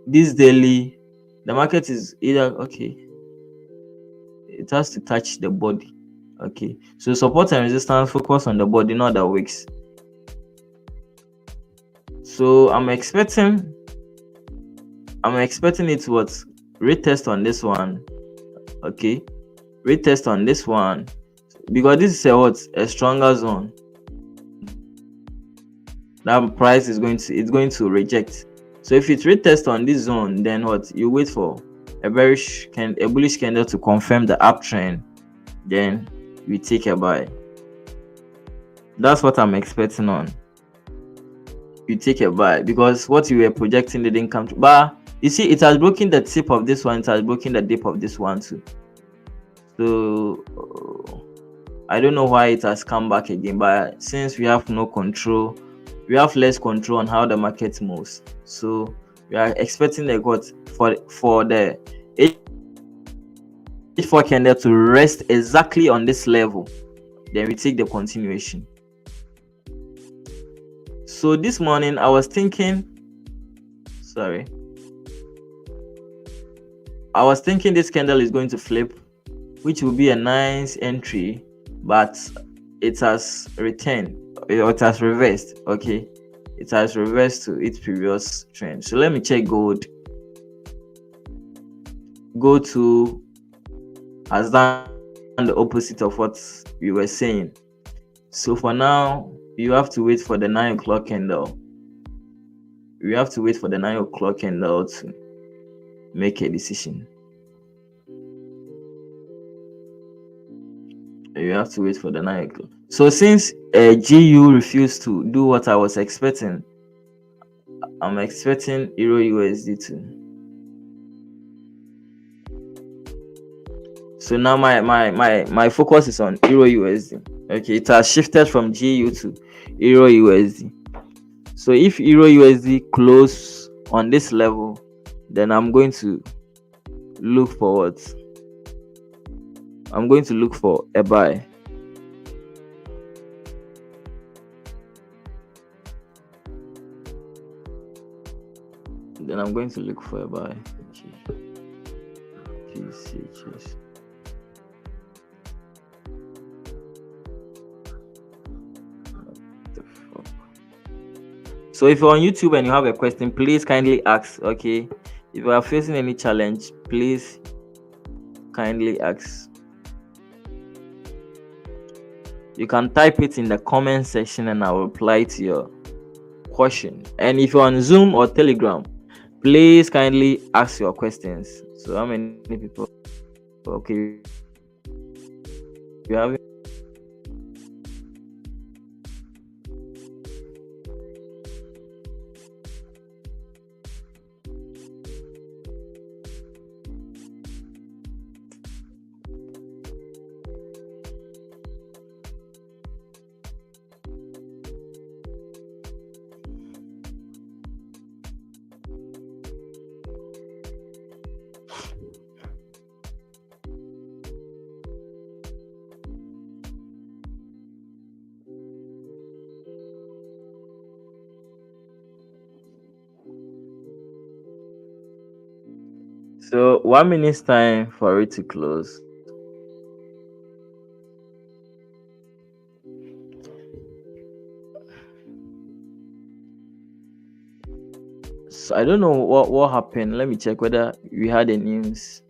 This daily, the market is either okay. It has to touch the body. Okay. So support and resistance, focus on the body, not the wicks. So I'm expecting it to what? Retest on this one. Okay. Retest on this one. Because this is a stronger zone. That price is going to reject. So if it retest on this zone, then what? You wait for a bullish candle to confirm the uptrend, then we take a buy. That's what I'm expecting on. You take a buy because what you were projecting didn't come true. But you see, it has broken the tip of this one, it has broken the dip of this one too. So I don't know why it has come back again, but since we have no control, we have less control on how the market moves. So we are expecting the what for the H4 candle to rest exactly on this level. Then we take the continuation. So this morning I was thinking this candle is going to flip, which will be a nice entry, but it has returned, or it has reversed. Okay, it has reversed to its previous trend. So let me check gold. Go to has done the opposite of what we were saying. So for now, you have to wait for the 9 o'clock candle. We have to wait for the 9 o'clock candle to make a decision. You have to wait for the 9 o'clock. So since GU refused to do what I was expecting, I'm expecting Euro USD to. So now my focus is on Euro USD. Okay, it has shifted from GU to Euro USD. So if Euro USD close on this level, then I'm going to look for what? I'm going to look for a buy. Then I'm going to look for a buy. Jeez. So if you're on YouTube and you have a question, please kindly ask. Okay, if you are facing any challenge, please kindly ask. You can type it in the comment section and I'll reply to your question. And if you're on Zoom or Telegram, please kindly ask your questions. So how many people? Okay, you have. So 1 minute's time for it to close. So I don't know what happened. Let me check whether we had a news.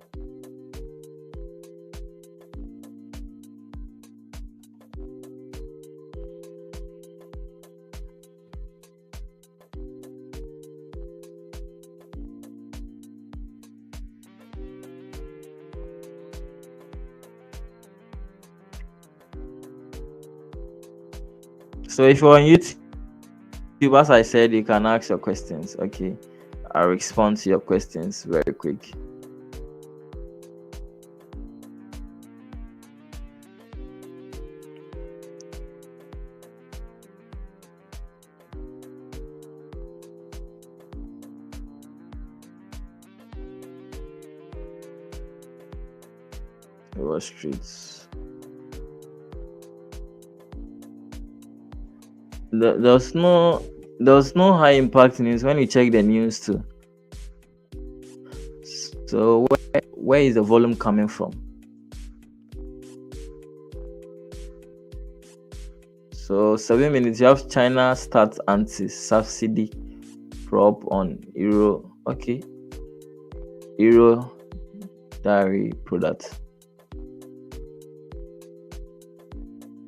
So if you're on YouTube, as I said, you can ask your questions. Okay, I'll respond to your questions very quick. Wall Street. There's no high impact news when you check the news too. So where is the volume coming from? So 7 minutes, you have China starts anti-subsidy prop on Euro. Okay, Euro dairy product.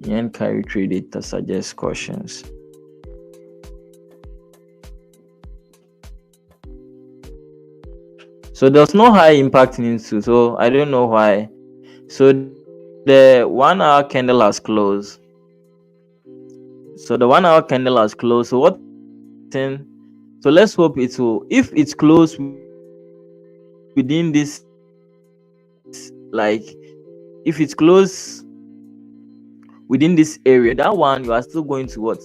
Yen carry trade data suggests cautions. So there's no high impact news too. So I don't know why. So the 1 hour candle has closed. So the 1 hour candle has closed. So what then? So let's hope it will. If it's closed within this, like, if it's closed within this area, that one you are still going to what?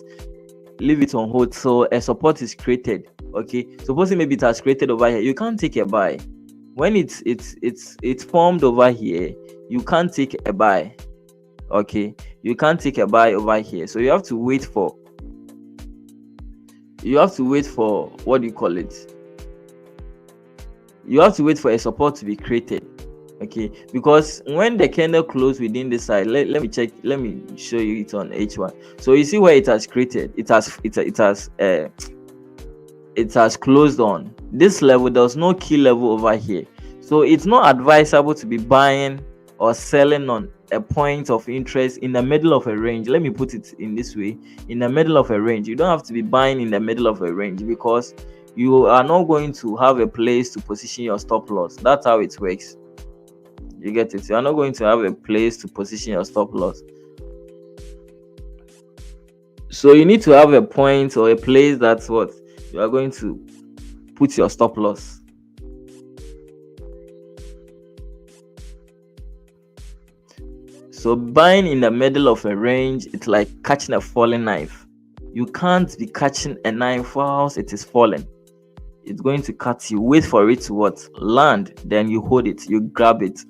Leave it on hold. So a support is created. Okay. Supposing maybe it has created over here, you can't take a buy. When it's formed over here, you can't take a buy. Okay, you can't take a buy over here, so you have to wait for what do you call it, you have to wait for a support to be created. Okay, because when the candle closed within the side, let me check, let me show you it on H1. So you see where it has created, it has closed on this level. There's no key level over here, so it's not advisable to be buying or selling on a point of interest in the middle of a range. Let me put it in this way: in the middle of a range, you don't have to be buying in the middle of a range, because you are not going to have a place to position your stop loss. That's how it works. You get it? You are not going to have a place to position your stop loss. So you need to have a point or a place that's what you are going to put your stop loss. So buying in the middle of a range, it's like catching a falling knife. You can't be catching a knife whilst it is falling. It's going to cut you. Wait for it to what? Land. Then you hold it. You grab it.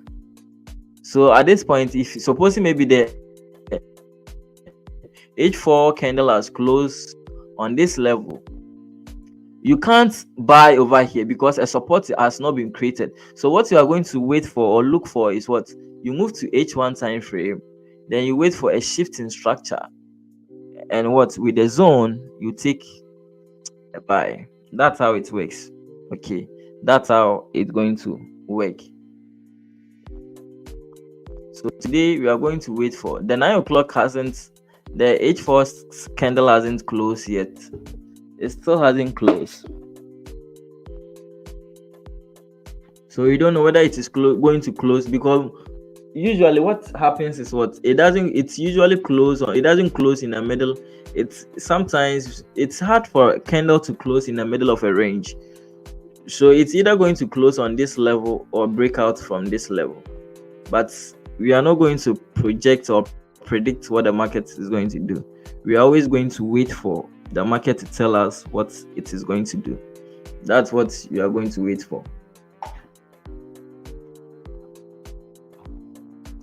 So at this point, if supposing maybe the H4 candle has closed on this level, you can't buy over here because a support has not been created. So what you are going to wait for or look for is what? You move to H1 time frame, then you wait for a shift in structure, and what, with the zone you take a buy. That's how it works. Okay, that's how it's going to work. So today we are going to wait for the 9 o'clock. The H4 candle hasn't closed yet. It still hasn't closed. So you don't know whether it is going to close, because usually what happens is what, it's usually close, or it doesn't close in the middle. Sometimes it's hard for a candle to close in the middle of a range. So it's either going to close on this level or break out from this level. But we are not going to project or predict what the market is going to do. We are always going to wait for the market to tell us what it is going to do. That's what you are going to wait for.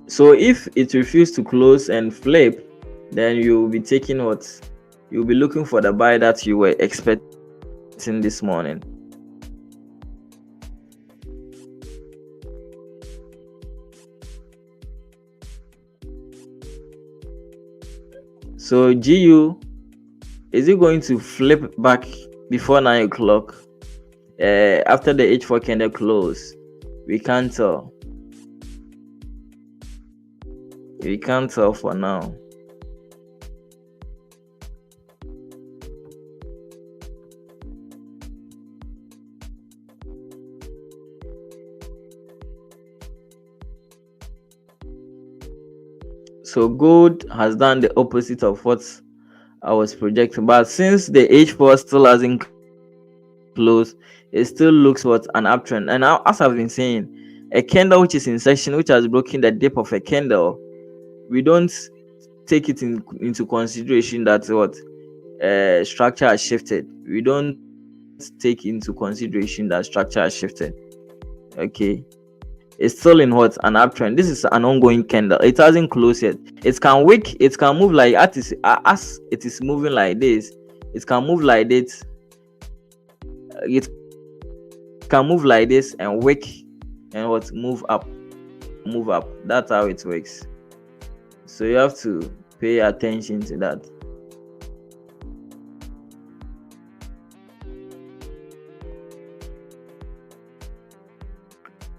So if it refuses to close and flip, then you will be taking what? You'll be looking for the buy that you were expecting this morning. So GU, is it going to flip back before 9 o'clock? After the H4 candle close? We can't tell. We can't tell for now. So gold has done the opposite of what I was projecting, but since the H4 still hasn't closed, it still looks what an uptrend. And now, as I've been saying, a candle which is in section, which has broken the dip of a candle, we don't take it into consideration that what structure has shifted. We don't take into consideration that structure has shifted. Okay, It's still in what, an uptrend. This is an ongoing candle. It hasn't closed yet. It can wick, it can move like as it is moving like this. It can move like this. It can move like this and wick and what, move up. That's how it works. So you have to pay attention to that.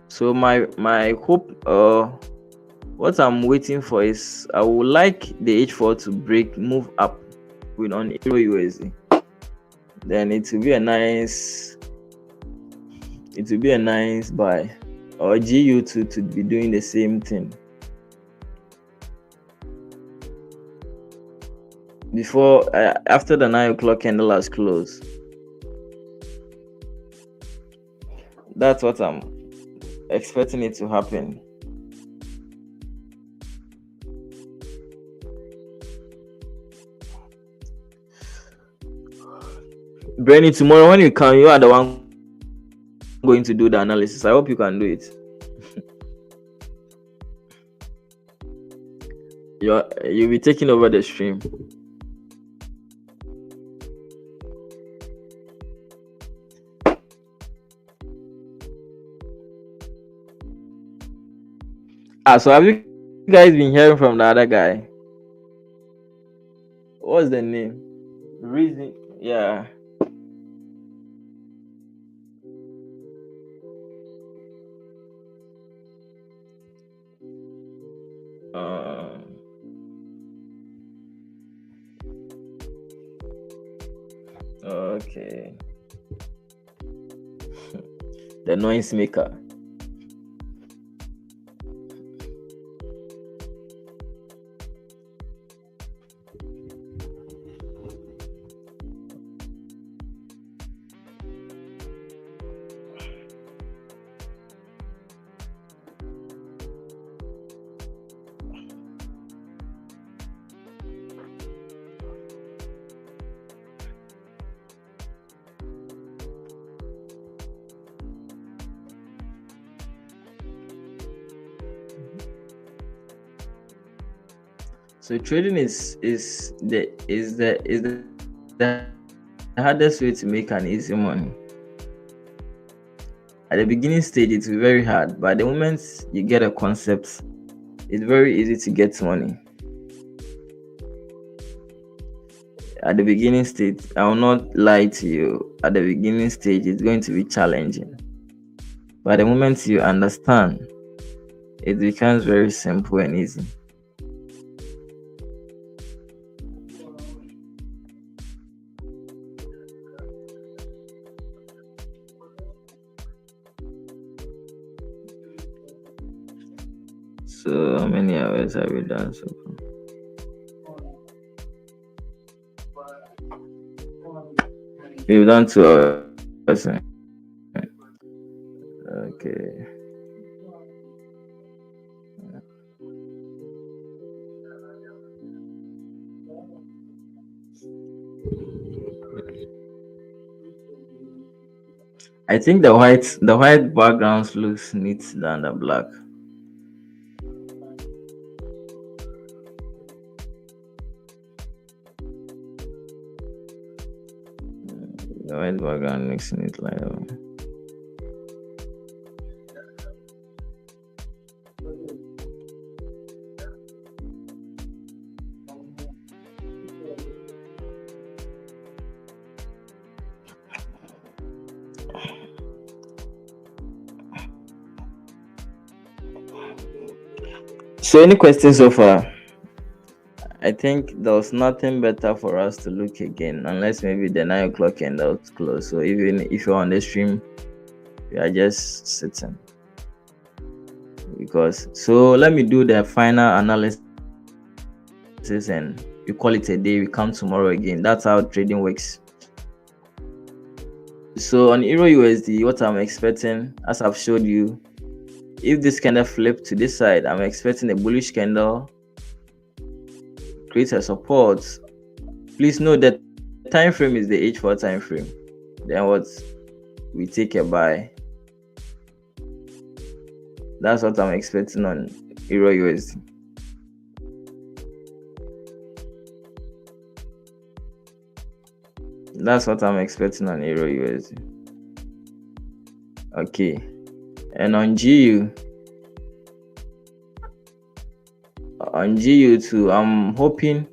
So my hope, what I'm waiting for is, I would like the H4 to move up with on Euro USD. Then it will be a nice buy, or GU to be doing the same thing before after the 9 o'clock candle has closed. That's what I'm expecting it to happen. Bernie, tomorrow when you come, you are the one going to do the analysis. I hope you can do it. You'll be taking over the stream. So have you guys been hearing from the other guy? What's the name? Reason? Yeah. Okay. The noise maker. So trading is the hardest way to make an easy money. At the beginning stage, it's very hard, but the moment you get a concept, it's very easy to get money. At the beginning stage, I will not lie to you. At the beginning stage, it's going to be challenging, but the moment you understand, it becomes very simple and easy. So how many hours have we done so far? We've done 2 hours. Okay. I think the white background looks neat than the black. The white background looks neat like that. So any questions so far? I think there was nothing better for us to look again, unless maybe the 9 o'clock candle close. So even if you're on the stream, you are just sitting. So let me do the final analysis and we call it a day. We come tomorrow again. That's how trading works. So on Euro USD, what I'm expecting, as I've showed you, if this candle flip to this side, I'm expecting a bullish candle, create a support. Please note that the time frame is the H4 time frame. Then what, we take a buy. That's what I'm expecting on Euro USD. That's what I'm expecting on Euro USD. Okay. And on GU too, I'm hoping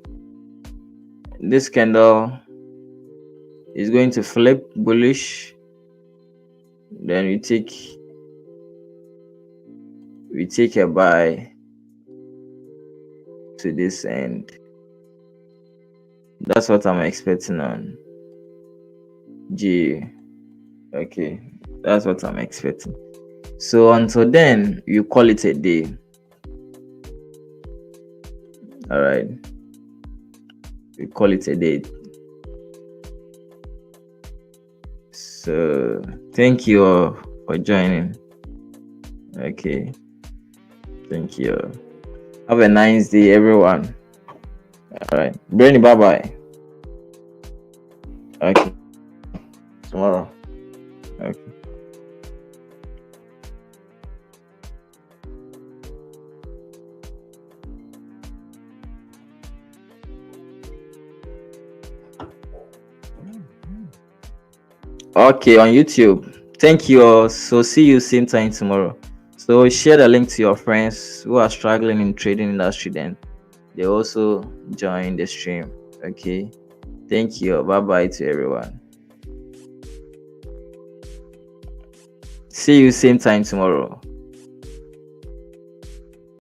this candle is going to flip bullish. Then we take a buy to this end. That's what I'm expecting on GU. Okay, that's what I'm expecting. So until then, you call it a day. All right, we call it a day. So thank you all for joining. Okay, thank you. Have a nice day, everyone. All right, Brainy, bye bye. Okay, tomorrow. Okay. Okay, on YouTube. Thank you all. So see you same time tomorrow. So share the link to your friends who are struggling in trading industry, then they also join the stream. Okay. Thank you. Bye bye to everyone. See you same time tomorrow.